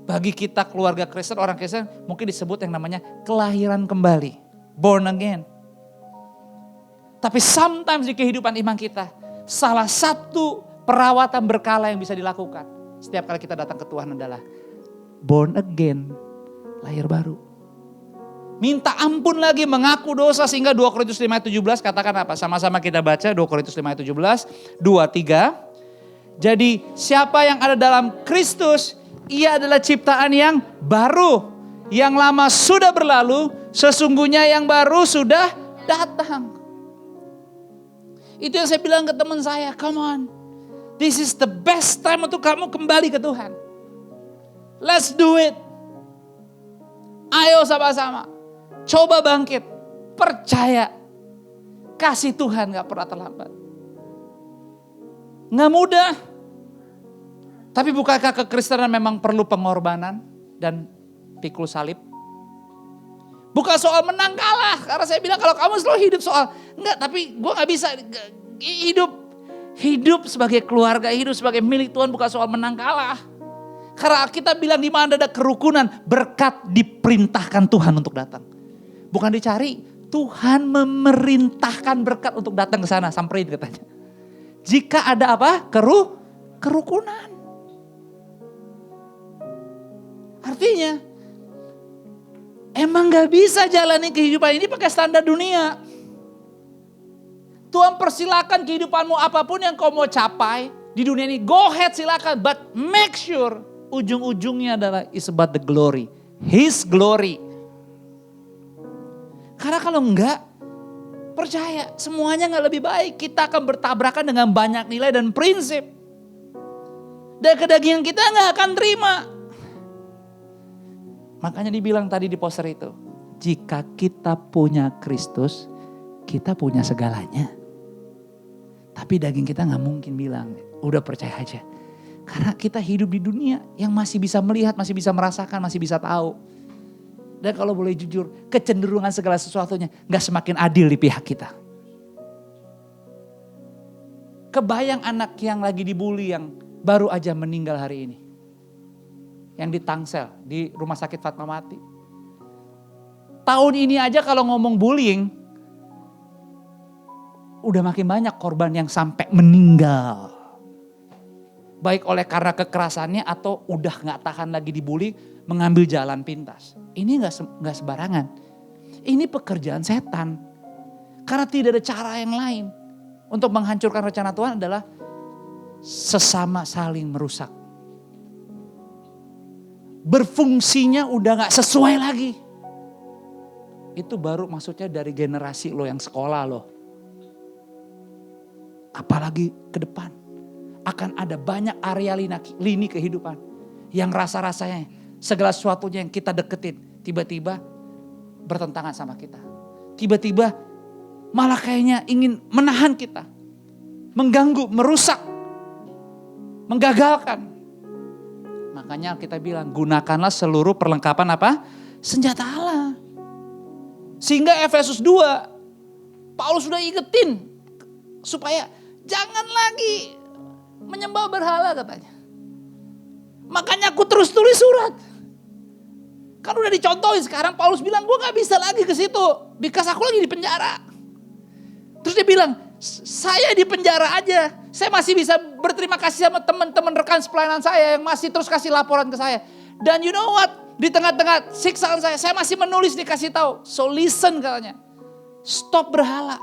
Bagi kita keluarga Kristen, orang Kristen mungkin disebut yang namanya kelahiran kembali. Born again. Tapi sometimes di kehidupan iman kita, salah satu perawatan berkala yang bisa dilakukan setiap kali kita datang ke Tuhan adalah born again, lahir baru. Minta ampun lagi, mengaku dosa sehingga 2 Korintus 5 ayat 17 katakan apa? Sama-sama kita baca 2 Korintus 5 ayat 17, 2, 3. Jadi siapa yang ada dalam Kristus, ia adalah ciptaan yang baru. Yang lama sudah berlalu, sesungguhnya yang baru sudah datang. Itu yang saya bilang ke teman saya, come on. This is the best time untuk kamu kembali ke Tuhan. Let's do it. Ayo sama-sama. Coba bangkit, percaya, kasih Tuhan gak pernah terlambat. Gak mudah, tapi bukankah kekristenan memang perlu pengorbanan dan pikul salib? Bukan soal menang kalah, karena saya bilang kalau kamu selalu hidup soal, enggak tapi gue gak bisa hidup Hidup sebagai keluarga, hidup sebagai milik Tuhan bukan soal menang kalah. Karena kita bilang di mana ada kerukunan, berkat diperintahkan Tuhan untuk datang. Bukan dicari, Tuhan memerintahkan berkat untuk datang ke sana, samperin katanya. Jika ada apa? Kerukunan. Artinya, emang gak bisa jalani kehidupan ini pakai standar dunia. Tuhan persilakan kehidupanmu apapun yang kau mau capai di dunia ini. Go ahead silakan, but make sure ujung-ujungnya adalah is about the glory. His glory. Karena kalau enggak, percaya semuanya gak lebih baik. Kita akan bertabrakan dengan banyak nilai dan prinsip. Dan kedagingan kita gak akan terima. Makanya dibilang tadi di poster itu, jika kita punya Kristus, kita punya segalanya. Tapi daging kita gak mungkin bilang, udah percaya aja. Karena kita hidup di dunia yang masih bisa melihat, masih bisa merasakan, masih bisa tahu. Dan kalau boleh jujur, kecenderungan segala sesuatunya gak semakin adil di pihak kita. Kebayang anak yang lagi dibully yang baru aja meninggal hari ini. Yang di Tangsel, di rumah sakit Fatmawati. Tahun ini aja kalau ngomong bullying, udah makin banyak korban yang sampai meninggal. Baik oleh karena kekerasannya atau udah gak tahan lagi dibully, mengambil jalan pintas. Ini gak sebarangan. Ini pekerjaan setan. Karena tidak ada cara yang lain. Untuk menghancurkan rencana Tuhan adalah sesama saling merusak. Berfungsinya udah gak sesuai lagi. Itu baru maksudnya dari generasi lo yang sekolah lo. Apalagi ke depan. Akan ada banyak area lini kehidupan. Yang rasa-rasanya segala sesuatunya yang kita deketin. Tiba-tiba bertentangan sama kita. Tiba-tiba malah kayaknya ingin menahan kita. Mengganggu, merusak. Menggagalkan. Makanya kita bilang gunakanlah seluruh perlengkapan apa? Senjata Allah. Sehingga Efesus 2 Paulus sudah ingetin supaya jangan lagi menyembah berhala katanya. Makanya aku terus tulis surat. Kan udah dicontohin sekarang Paulus bilang gue gak bisa lagi ke situ. Because aku lagi di penjara. Terus dia bilang saya di penjara aja. Saya masih bisa berterima kasih sama teman-teman rekan sepelayanan saya yang masih terus kasih laporan ke saya. Dan you know what? Di tengah-tengah siksaan saya masih menulis dikasih tahu. So listen katanya. Stop berhala.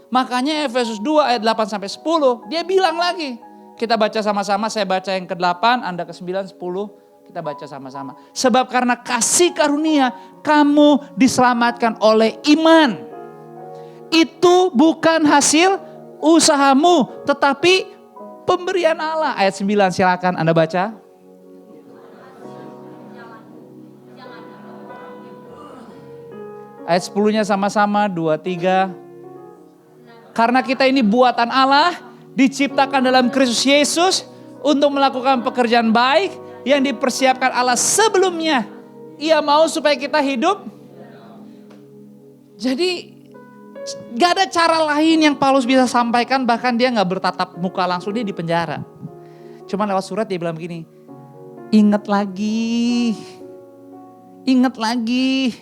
Makanya Efesus 2 ayat 8 sampai 10 dia bilang lagi. Kita baca sama-sama, saya baca yang ke-8, Anda ke-9, 10. Kita baca sama-sama. Sebab karena kasih karunia kamu diselamatkan oleh iman. Itu bukan hasil usahamu, tetapi pemberian Allah. Ayat 9 silakan Anda baca. Ayat 10-nya sama-sama, 2, 3. Karena kita ini buatan Allah, diciptakan dalam Kristus Yesus untuk melakukan pekerjaan baik yang dipersiapkan Allah sebelumnya. Ia mau supaya kita hidup. Jadi gak ada cara lain yang Paulus bisa sampaikan, bahkan dia gak bertatap muka langsung, dia di penjara. Cuma lewat surat dia bilang begini, ingat lagi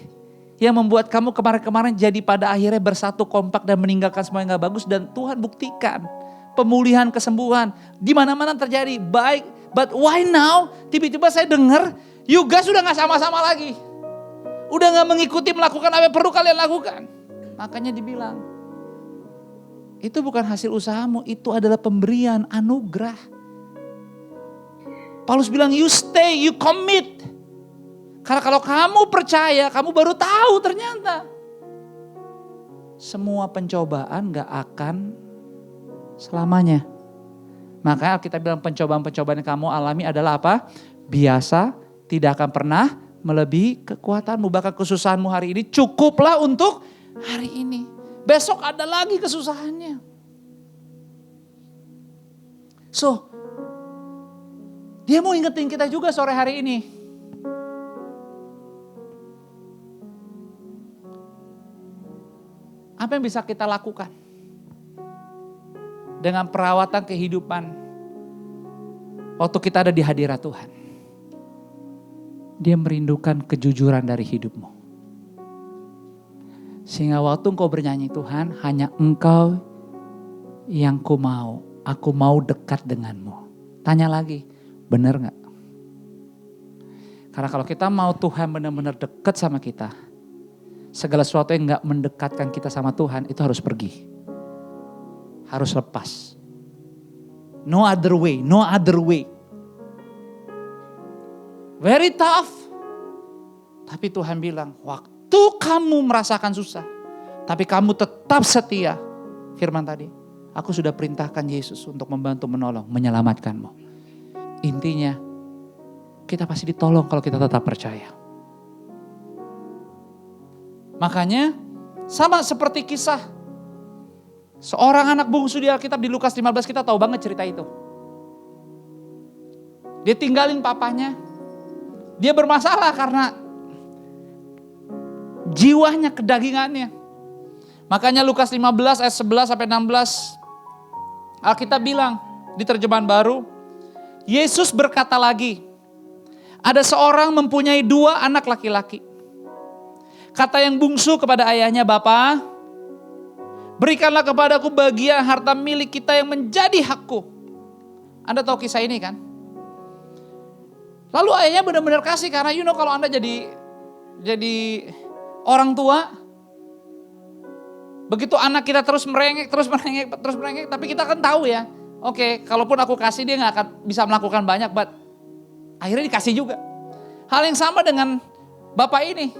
yang membuat kamu kemarin-kemarin jadi pada akhirnya bersatu kompak dan meninggalkan semua yang gak bagus, dan Tuhan buktikan pemulihan, kesembuhan di mana-mana terjadi baik. But why now? Tiba-tiba saya dengar you guys sudah gak sama-sama lagi, udah gak mengikuti melakukan apa yang perlu kalian lakukan. Makanya dibilang, itu bukan hasil usahamu, itu adalah pemberian anugerah. Paulus bilang, you stay, you commit. Karena kalau kamu percaya, kamu baru tahu ternyata. Semua pencobaan gak akan selamanya. Makanya kita bilang pencobaan-pencobaan yang kamu alami adalah apa? Biasa, tidak akan pernah melebihi kekuatanmu. Bahkan kesusahanmu hari ini cukuplah untuk hari ini. Besok ada lagi kesusahannya. So, dia mau ingetin kita juga sore hari ini. Apa yang bisa kita lakukan? dengan perawatan kehidupan waktu kita ada di hadirat Tuhan. Dia merindukan kejujuran dari hidupmu. Sehingga waktu engkau bernyanyi, Tuhan, hanya Engkau yang aku mau dekat denganmu. Tanya lagi, benar gak? Karena kalau kita mau Tuhan benar-benar dekat sama kita, segala sesuatu yang gak mendekatkan kita sama Tuhan itu harus pergi. Harus lepas. No other way, no other way. Very tough. Tapi Tuhan bilang, waktu kamu merasakan susah, tapi kamu tetap setia. Firman tadi, aku sudah perintahkan Yesus untuk membantu, menolong, menyelamatkanmu. Intinya, kita pasti ditolong kalau kita tetap percaya. Makanya, sama seperti kisah seorang anak bungsu di Alkitab di Lukas 15, kita tahu banget cerita itu. Dia tinggalin papanya. Dia bermasalah karena jiwanya, kedagingannya. Makanya Lukas 15 ayat 11 sampai 16 Alkitab bilang di terjemahan baru, Yesus berkata lagi, ada seorang mempunyai 2 anak laki-laki. Kata yang bungsu kepada ayahnya, Bapa, berikanlah kepadaku bagian harta milik kita yang menjadi hakku. Anda tahu kisah ini kan? Lalu ayahnya benar-benar kasih, karena kalau Anda jadi orang tua, begitu anak kita terus merengek, tapi kita kan tahu ya, oke, kalaupun aku kasih dia gak akan bisa melakukan banyak, but akhirnya dikasih juga. Hal yang sama dengan bapak ini,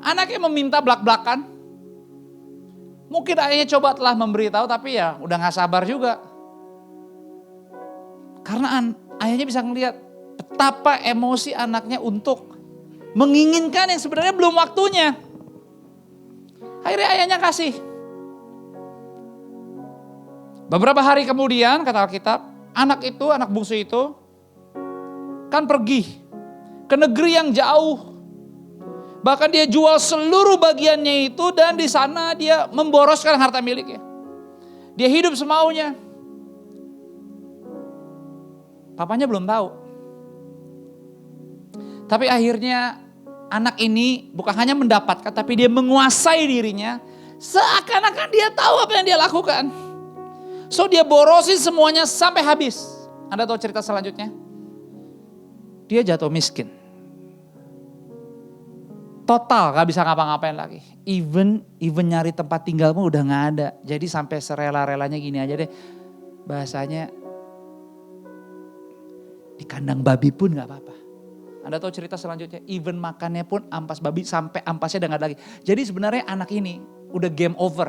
anaknya meminta belak-belakan, mungkin ayahnya coba telah memberitahu, tapi ya udah gak sabar juga. Karena ayahnya bisa ngelihat betapa emosi anaknya untuk menginginkan yang sebenarnya belum waktunya. Akhirnya ayahnya kasih. Beberapa hari kemudian, kata Alkitab, anak bungsu itu kan pergi ke negeri yang jauh. Bahkan dia jual seluruh bagiannya itu dan di sana dia memboroskan harta miliknya. Dia hidup semaunya. Papanya belum tahu. Tapi akhirnya anak ini bukan hanya mendapatkan, tapi dia menguasai dirinya. Seakan-akan dia tahu apa yang dia lakukan. So dia borosin semuanya sampai habis. Anda tahu cerita selanjutnya? Dia jatuh miskin. Total gak bisa ngapa-ngapain lagi. Even nyari tempat tinggal pun udah gak ada. Jadi sampai serela-relanya gini aja deh. Bahasanya di kandang babi pun gak apa-apa. Anda tahu cerita selanjutnya, even makannya pun ampas babi sampai ampasnya udah gak ada lagi. Jadi sebenarnya anak ini udah game over.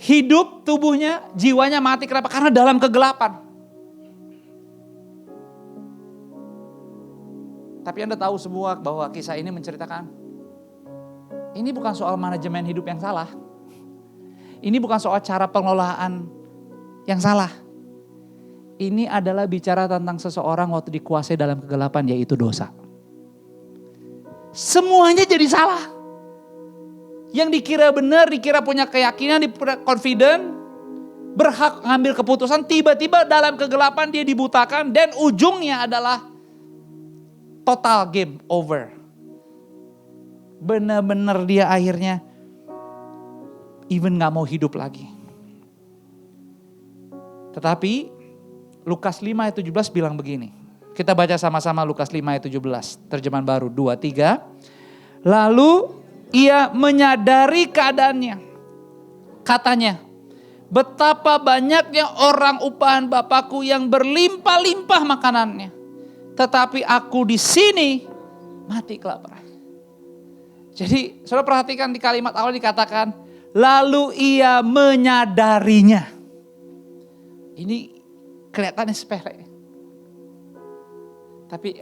Hidup tubuhnya, jiwanya mati. Kenapa? Karena dalam kegelapan. Tapi Anda tahu semua bahwa kisah ini menceritakan, ini bukan soal manajemen hidup yang salah. Ini bukan soal cara pengelolaan yang salah. Ini adalah bicara tentang seseorang waktu dikuasai dalam kegelapan, yaitu dosa. Semuanya jadi salah. Yang dikira benar, dikira punya keyakinan, confident, berhak ngambil keputusan, tiba-tiba dalam kegelapan dia dibutakan dan ujungnya adalah total game over. Benar-benar dia akhirnya even gak mau hidup lagi. Tetapi Lukas 5 ayat 17 bilang begini. Kita baca sama-sama Lukas 5 ayat 17. Terjemahan baru 2, 3. Lalu ia menyadari keadaannya. Katanya, betapa banyaknya orang upahan Bapakku yang berlimpah-limpah makanannya. Tetapi aku di sini mati kelaparan. Jadi saudara perhatikan di kalimat awal dikatakan, lalu ia menyadarinya. Ini kelihatannya sepele. Tapi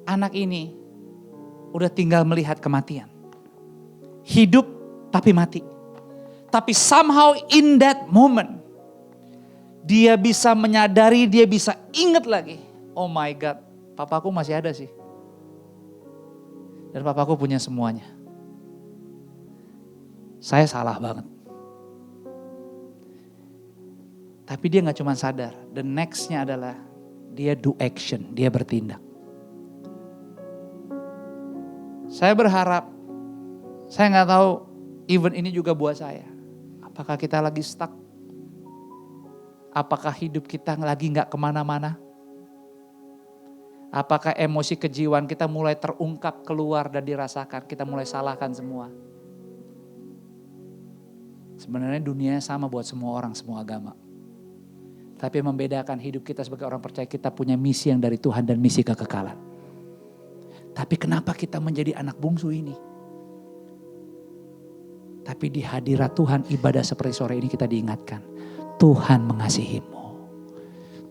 anak ini udah tinggal melihat kematian. Hidup tapi mati. Tapi somehow in that moment, dia bisa menyadari, dia bisa ingat lagi. Oh my God, papaku masih ada sih. Dan papaku punya semuanya. Saya salah banget. Tapi dia gak cuma sadar. The nextnya adalah dia do action, dia bertindak. Saya berharap, saya gak tahu event ini juga buat saya. Apakah kita lagi stuck? Apakah hidup kita lagi gak kemana-mana? Apakah emosi kejiwaan kita mulai terungkap keluar dan dirasakan, kita mulai salahkan semua? Sebenarnya dunia sama buat semua orang, semua agama. Tapi yang membedakan hidup kita sebagai orang percaya, kita punya misi yang dari Tuhan dan misi kekekalan. Tapi kenapa kita menjadi anak bungsu ini? Tapi di hadirat Tuhan, ibadah seperti sore ini kita diingatkan. Tuhan mengasihimu.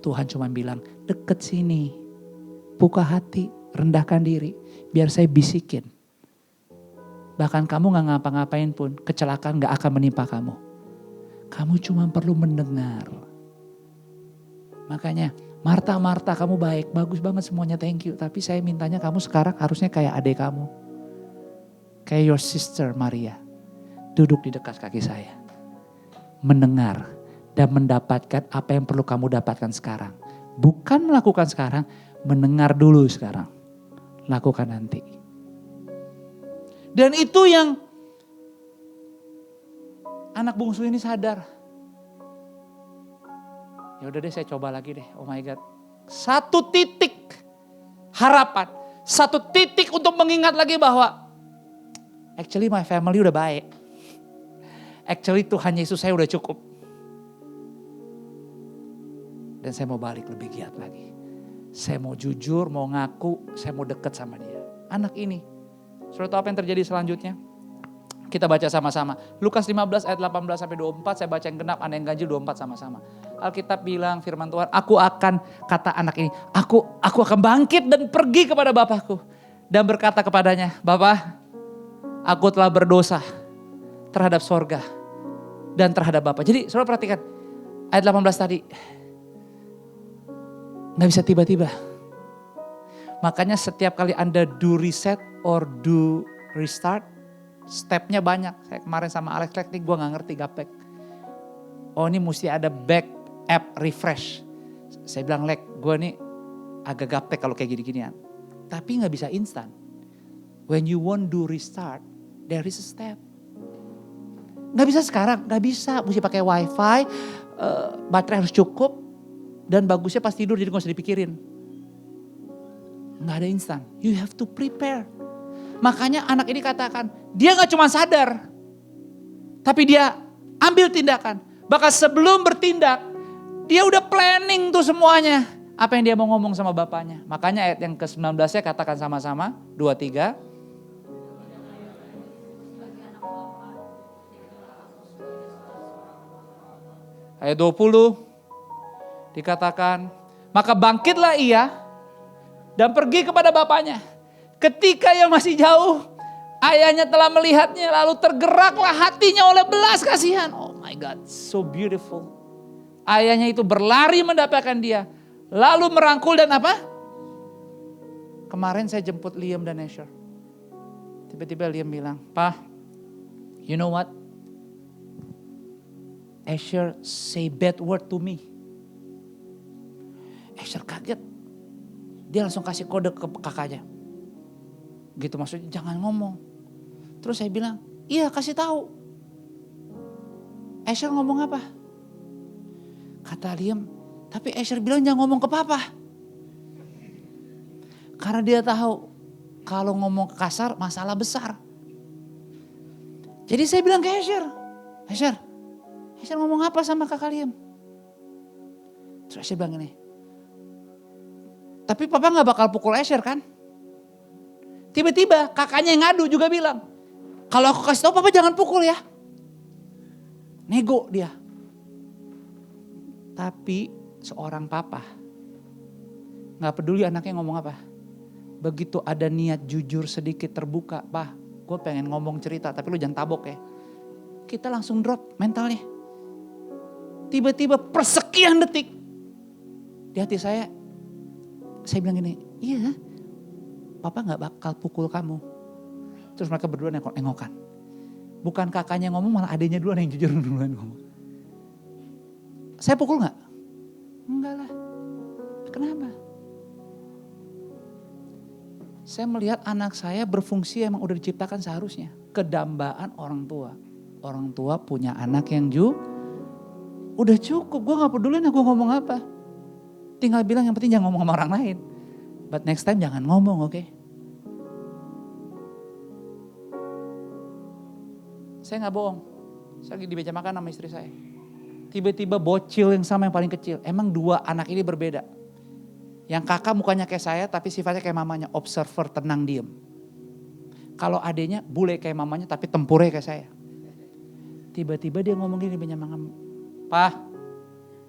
Tuhan cuma bilang, deket sini. Buka hati, rendahkan diri. Biar saya bisikin. Bahkan kamu gak ngapa-ngapain pun, kecelakaan gak akan menimpa kamu. Kamu cuma perlu mendengar. Makanya, Marta, kamu baik, bagus banget semuanya, thank you. Tapi saya mintanya kamu sekarang harusnya kayak adik kamu. Kayak your sister Maria. Duduk di dekat kaki saya. Mendengar dan mendapatkan apa yang perlu kamu dapatkan sekarang. Bukan melakukan sekarang, mendengar dulu sekarang. Lakukan nanti. Dan itu yang anak bungsu ini sadar. Ya udah deh, saya coba lagi deh. Oh my God. Satu titik harapan. Satu titik untuk mengingat lagi bahwa actually my family udah baik. Actually Tuhan Yesus saya udah cukup. Dan saya mau balik lebih giat lagi. Saya mau jujur, mau ngaku, saya mau deket sama dia. Anak ini. Saudara tahu apa yang terjadi selanjutnya? Kita baca sama-sama. Lukas 15 ayat 18 sampai 24, saya baca yang genap, Anda yang ganjil 24 sama-sama. Alkitab bilang firman Tuhan, aku akan, kata anak ini, aku akan bangkit dan pergi kepada Bapakku. Dan berkata kepadanya, Bapa, aku telah berdosa terhadap sorga dan terhadap Bapa. Jadi saudara perhatikan, ayat 18 tadi, gak bisa tiba-tiba. Makanya setiap kali Anda do reset or do restart, stepnya banyak. Saya kemarin sama Alex nih, gue gak ngerti gaptek. Oh ini mesti ada back app refresh. Saya bilang Lek, gue nih agak gaptek kalau kayak gini-ginian. Tapi gak bisa instan. When you want do restart, there is a step. Gak bisa sekarang, gak bisa. Mesti pakai wifi, baterai harus cukup. Dan bagusnya pas tidur jadi gak usah dipikirin. Gak ada instan. You have to prepare. Makanya anak ini katakan, dia gak cuma sadar. Tapi dia ambil tindakan. Bahkan sebelum bertindak, dia udah planning tuh semuanya. Apa yang dia mau ngomong sama bapaknya. Makanya ayat yang ke-19-nya katakan sama-sama. 2, 3. Ayat 20. Dikatakan, maka bangkitlah ia dan pergi kepada bapaknya. Ketika ia masih jauh, ayahnya telah melihatnya, lalu tergeraklah hatinya oleh belas kasihan. Oh my God, so beautiful. Ayahnya itu berlari mendapatkan dia, lalu merangkul dan apa? Kemarin saya jemput Liam dan Asher. Tiba-tiba Liam bilang, "Pa, you know what? Asher say bad word to me." Asher kaget. Dia langsung kasih kode ke kakaknya. Gitu maksudnya jangan ngomong. Terus saya bilang, iya kasih tahu. Asher ngomong apa? Kata Liam, tapi Asher bilang jangan ngomong ke papa. Karena dia tahu kalau ngomong kasar masalah besar. Jadi saya bilang ke Asher, Asher ngomong apa sama kakak Liam? Terus Asher bilang ini, tapi papa gak bakal pukul Asher kan? Tiba-tiba kakaknya yang ngadu juga bilang, kalau aku kasih tahu papa jangan pukul ya. Nego dia. Tapi seorang papa gak peduli anaknya ngomong apa. Begitu ada niat jujur sedikit terbuka, "Pak, gue pengen ngomong cerita tapi lu jangan tabok ya." Kita langsung drop mentalnya. Tiba-tiba persekian detik. Di hati saya bilang gini, iya papa gak bakal pukul kamu. Terus mereka berdua nengok-nengokan. Bukan kakaknya ngomong, malah adanya duluan yang jujur duluan ngomong. Saya pukul nggak? Enggak lah. Kenapa? Saya melihat anak saya berfungsi emang udah diciptakan seharusnya. Kedambaan orang tua. Orang tua punya anak yang udah cukup. Gue gak peduli gue ngomong apa. Tinggal bilang yang penting jangan ngomong sama orang lain. But next time jangan ngomong, oke? Saya gak bohong. Saya lagi di meja makan sama istri saya. Tiba-tiba bocil yang sama yang paling kecil. Emang dua anak ini berbeda. Yang kakak mukanya kayak saya tapi sifatnya kayak mamanya. Observer, tenang, diem. Kalau adenya bule kayak mamanya tapi tempurnya kayak saya. Tiba-tiba dia ngomong gini di meja makan. "Pa,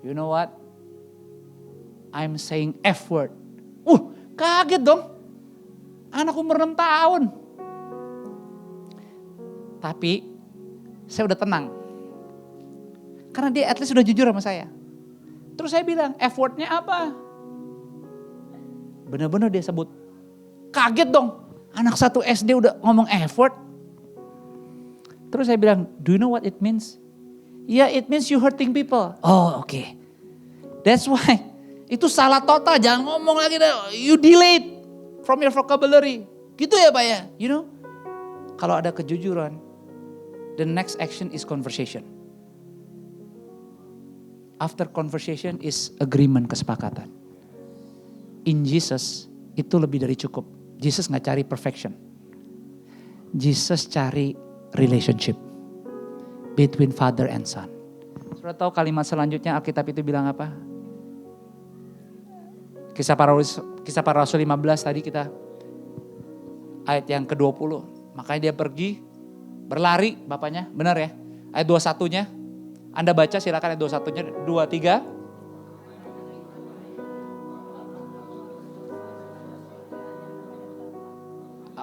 you know what? I'm saying F word." Kaget dong. Anak umur 6 tahun. Tapi saya udah tenang. Karena dia at least sudah jujur sama saya. Terus saya bilang, F word-nya apa? Benar-benar dia sebut. Kaget dong. Anak 1 SD udah ngomong F word. Terus saya bilang, do you know what it means? Yeah, it means you hurting people. Oh, okay. That's why. Itu salah total, jangan ngomong lagi. You delete from your vocabulary. Gitu ya Pak ya, you know. Kalau ada kejujuran, the next action is conversation. After conversation is agreement, kesepakatan. In Jesus, itu lebih dari cukup. Jesus gak cari perfection. Jesus cari relationship between father and son. Sudah tahu kalimat selanjutnya Alkitab itu bilang apa? Kisah para Rasul 15 tadi kita ayat yang ke-20. Makanya dia pergi berlari bapaknya, benar ya? Ayat 21-nya. Anda baca silakan ayat 21-nya, 23.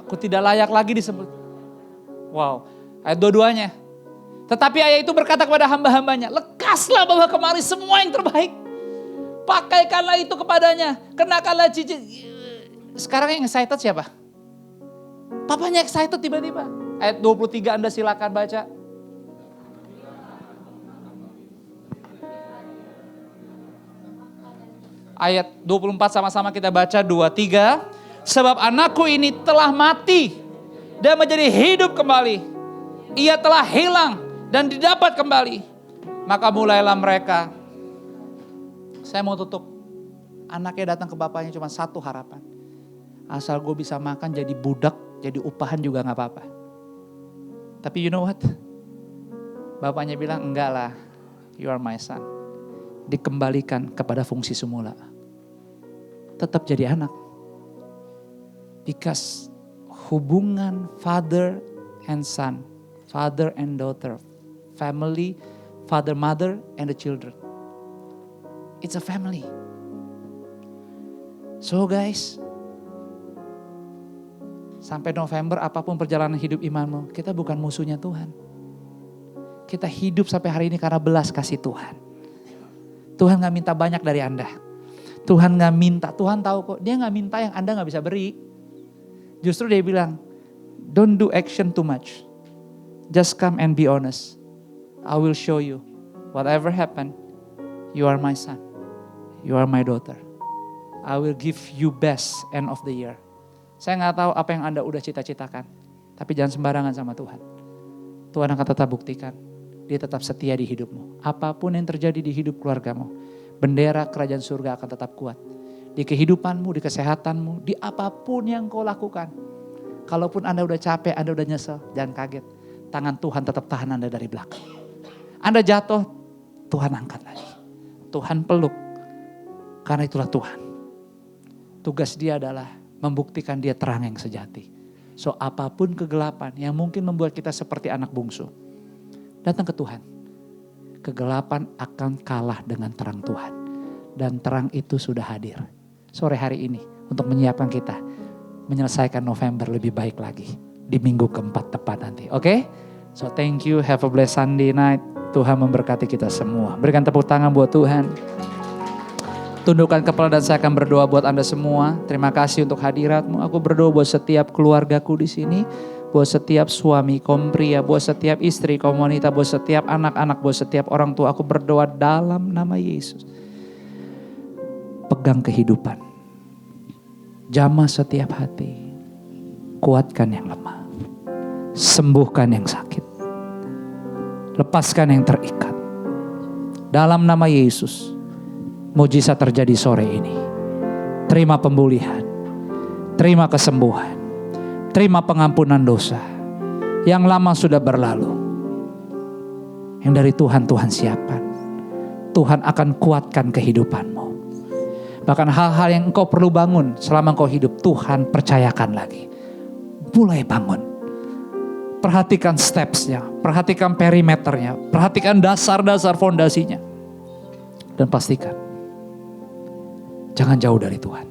Aku tidak layak lagi disebut. Wow, ayat 22-nya. Tetapi ayah itu berkata kepada hamba-hambanya, lekaslah bawa kemari semua yang terbaik. Pakaikanlah itu kepadanya, kenakanlah cincin. Sekarang yang excited siapa? Papanya excited tiba-tiba. Ayat 23 Anda silakan baca. Ayat 24 sama-sama kita baca, 2-3. Sebab anakku ini telah mati dan menjadi hidup kembali. Ia telah hilang dan didapat kembali. Maka mulailah mereka. Saya mau tutup. Anaknya datang ke bapaknya cuma satu harapan. Asal gue bisa makan jadi budak, jadi upahan juga gak apa-apa. Tapi you know what? Bapaknya bilang, enggak lah, you are my son. Dikembalikan kepada fungsi semula. Tetap jadi anak. Because hubungan father and son, father and daughter, family, father, mother, and the children. It's a family. So guys, sampai November apapun perjalanan hidup imanmu, kita bukan musuhnya Tuhan. Kita hidup sampai hari ini karena belas kasih Tuhan. Tuhan gak minta banyak dari Anda. Tuhan gak minta, Tuhan tahu kok, dia gak minta yang Anda gak bisa beri. Justru dia bilang, don't do action too much. Just come and be honest. I will show you. Whatever happen, you are my son. You are my daughter. I will give you best end of the year. Saya gak tahu apa yang Anda udah cita-citakan. Tapi jangan sembarangan sama Tuhan. Tuhan akan tetap buktikan. Dia tetap setia di hidupmu. Apapun yang terjadi di hidup keluargamu. Bendera kerajaan surga akan tetap kuat. Di kehidupanmu, di kesehatanmu, di apapun yang kau lakukan. Kalaupun Anda udah capek, Anda udah nyesel, jangan kaget. Tangan Tuhan tetap tahan Anda dari belakang. Anda jatuh, Tuhan angkat lagi. Tuhan peluk. Karena itulah Tuhan. Tugas dia adalah membuktikan dia terang yang sejati. So apapun kegelapan yang mungkin membuat kita seperti anak bungsu. Datang ke Tuhan. Kegelapan akan kalah dengan terang Tuhan. Dan terang itu sudah hadir. Sore hari ini untuk menyiapkan kita. Menyelesaikan November lebih baik lagi. Di minggu keempat tepat nanti. Oke? So thank you. Have a blessed Sunday night. Tuhan memberkati kita semua. Berikan tepuk tangan buat Tuhan. Tundukkan kepala dan saya akan berdoa buat Anda semua. Terima kasih untuk hadiratmu. Aku berdoa buat setiap keluargaku di sini. buat setiap suami, kaum pria, buat setiap istri, kaum wanita, buat setiap anak-anak, buat setiap orang tua. Aku berdoa dalam nama Yesus. Pegang kehidupan. Jamah setiap hati. Kuatkan yang lemah. Sembuhkan yang sakit. Lepaskan yang terikat. Dalam nama Yesus, mujizat terjadi sore ini. Terima pemulihan. Terima kesembuhan. Terima pengampunan dosa. Yang lama sudah berlalu. Yang dari Tuhan, Tuhan siapkan. Tuhan akan kuatkan kehidupanmu. Bahkan hal-hal yang engkau perlu bangun selama engkau hidup, Tuhan percayakan lagi. Mulai bangun. Perhatikan stepsnya, perhatikan perimeternya, perhatikan dasar-dasar fondasinya. Dan pastikan, jangan jauh dari Tuhan.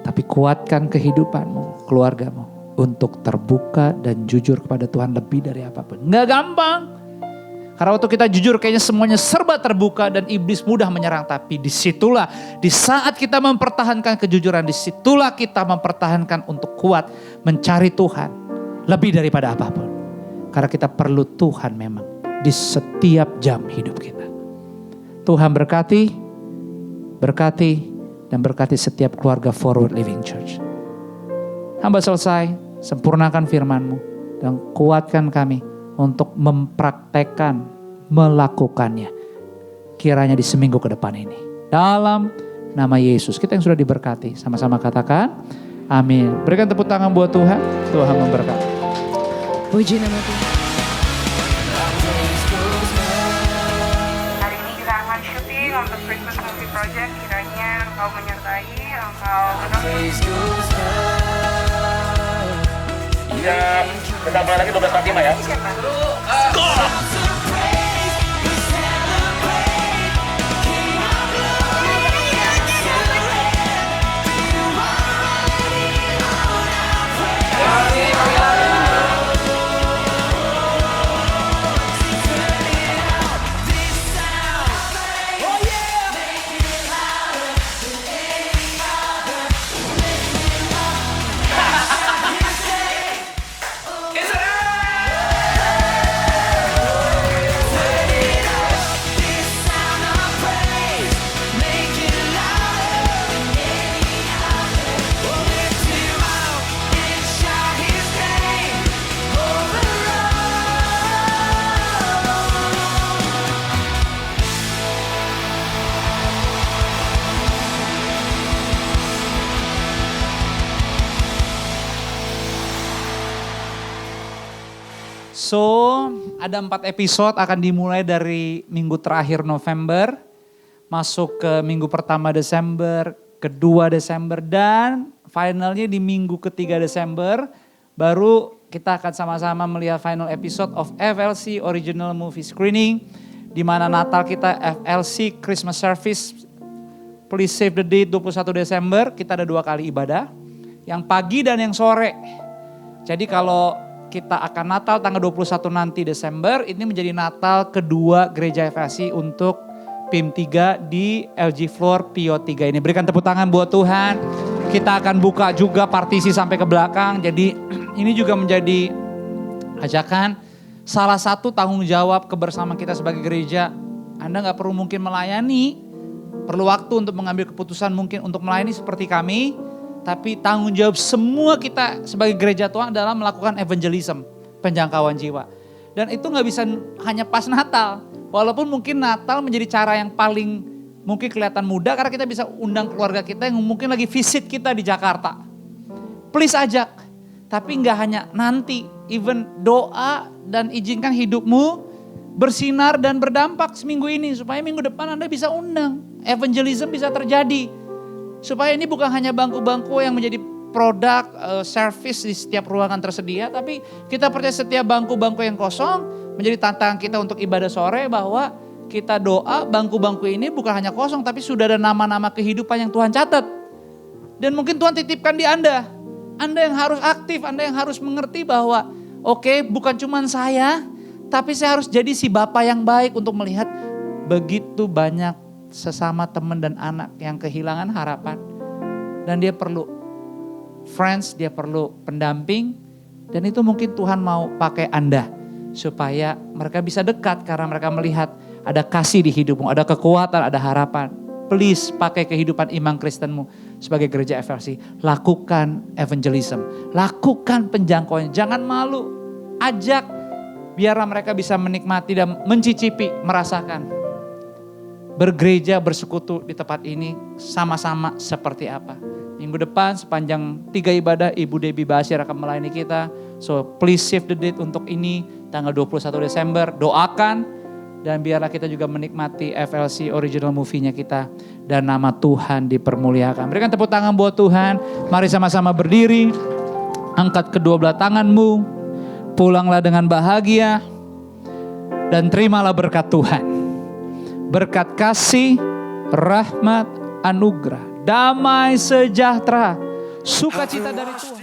Tapi kuatkan kehidupanmu, keluargamu, untuk terbuka dan jujur kepada Tuhan lebih dari apapun. Nggak gampang. Karena waktu kita jujur kayaknya semuanya serba terbuka dan iblis mudah menyerang. Tapi disitulah, di saat kita mempertahankan kejujuran, disitulah kita mempertahankan untuk kuat mencari Tuhan lebih daripada apapun. Karena kita perlu Tuhan memang di setiap jam hidup kita. Tuhan berkati, dan berkati setiap keluarga Forward Living Church. Hamba selesai, sempurnakan firman-Mu dan kuatkan kami untuk mempraktekkan, melakukannya. Kiranya di seminggu ke depan ini. Dalam nama Yesus, kita yang sudah diberkati, sama-sama katakan amin. Berikan tepuk tangan buat Tuhan. Tuhan memberkati. Puji nama Tuhan. Hari ini kita akan syuting untuk Christmas Movie Project. Kiranya engkau menyertai, engkau Bentar mulai lagi 12.45 ya. siapa? So, ada 4 episode akan dimulai dari minggu terakhir November, masuk ke minggu pertama Desember, kedua Desember, dan finalnya di minggu ketiga Desember. Baru kita akan sama-sama melihat final episode of FLC Original Movie Screening, di mana Natal kita FLC Christmas Service. Please save the date 21 Desember, kita ada 2 kali ibadah, yang pagi dan yang sore. Jadi kalau kita akan Natal tanggal 21 nanti Desember, ini menjadi Natal kedua Gereja FLC untuk PIM 3 di LG Floor PO 3 ini. Berikan tepuk tangan buat Tuhan. Kita akan buka juga partisi sampai ke belakang. Jadi ini juga menjadi ajakan salah satu tanggung jawab kebersamaan kita sebagai gereja. Anda gak perlu mungkin melayani, perlu waktu untuk mengambil keputusan mungkin untuk melayani seperti kami. Tapi tanggung jawab semua kita sebagai gereja Tuhan adalah melakukan evangelism, penjangkauan jiwa. Dan itu gak bisa hanya pas Natal. Walaupun mungkin Natal menjadi cara yang paling mungkin kelihatan mudah karena kita bisa undang keluarga kita yang mungkin lagi visit kita di Jakarta. Please ajak. Tapi gak hanya nanti, even doa dan izinkan hidupmu bersinar dan berdampak seminggu ini. Supaya minggu depan Anda bisa undang. Evangelism bisa terjadi. Supaya ini bukan hanya bangku-bangku yang menjadi produk service di setiap ruangan tersedia. Tapi kita percaya setiap bangku-bangku yang kosong menjadi tantangan kita untuk ibadah sore. Bahwa kita doa bangku-bangku ini bukan hanya kosong. Tapi sudah ada nama-nama kehidupan yang Tuhan catat. Dan mungkin Tuhan titipkan di Anda. Anda yang harus aktif, Anda yang harus mengerti bahwa oke, bukan cuma saya. Tapi saya harus jadi si Bapa yang baik untuk melihat begitu banyak sesama teman dan anak yang kehilangan harapan. Dan dia perlu friends, dia perlu pendamping, Dan itu mungkin Tuhan mau pakai Anda supaya mereka bisa dekat karena mereka melihat ada kasih di hidupmu, ada kekuatan, ada harapan. Please pakai kehidupan iman Kristenmu sebagai gereja FLC. Lakukan evangelism, lakukan penjangkauan, jangan malu. Ajak biarlah mereka bisa menikmati dan mencicipi, merasakan. Bergereja, bersekutu di tempat ini sama-sama seperti apa. Minggu depan sepanjang 3 ibadah Ibu Debbie Basir akan melayani kita. So please save the date untuk ini tanggal 21 Desember. Doakan dan biarlah kita juga menikmati FLC original movie-nya kita. Dan nama Tuhan dipermuliakan. Berikan tepuk tangan buat Tuhan. Mari sama-sama berdiri. Angkat kedua belah tanganmu. Pulanglah dengan bahagia. Dan terimalah berkat Tuhan. Berkat kasih, rahmat, anugerah, damai, sejahtera, sukacita dari Tuhan.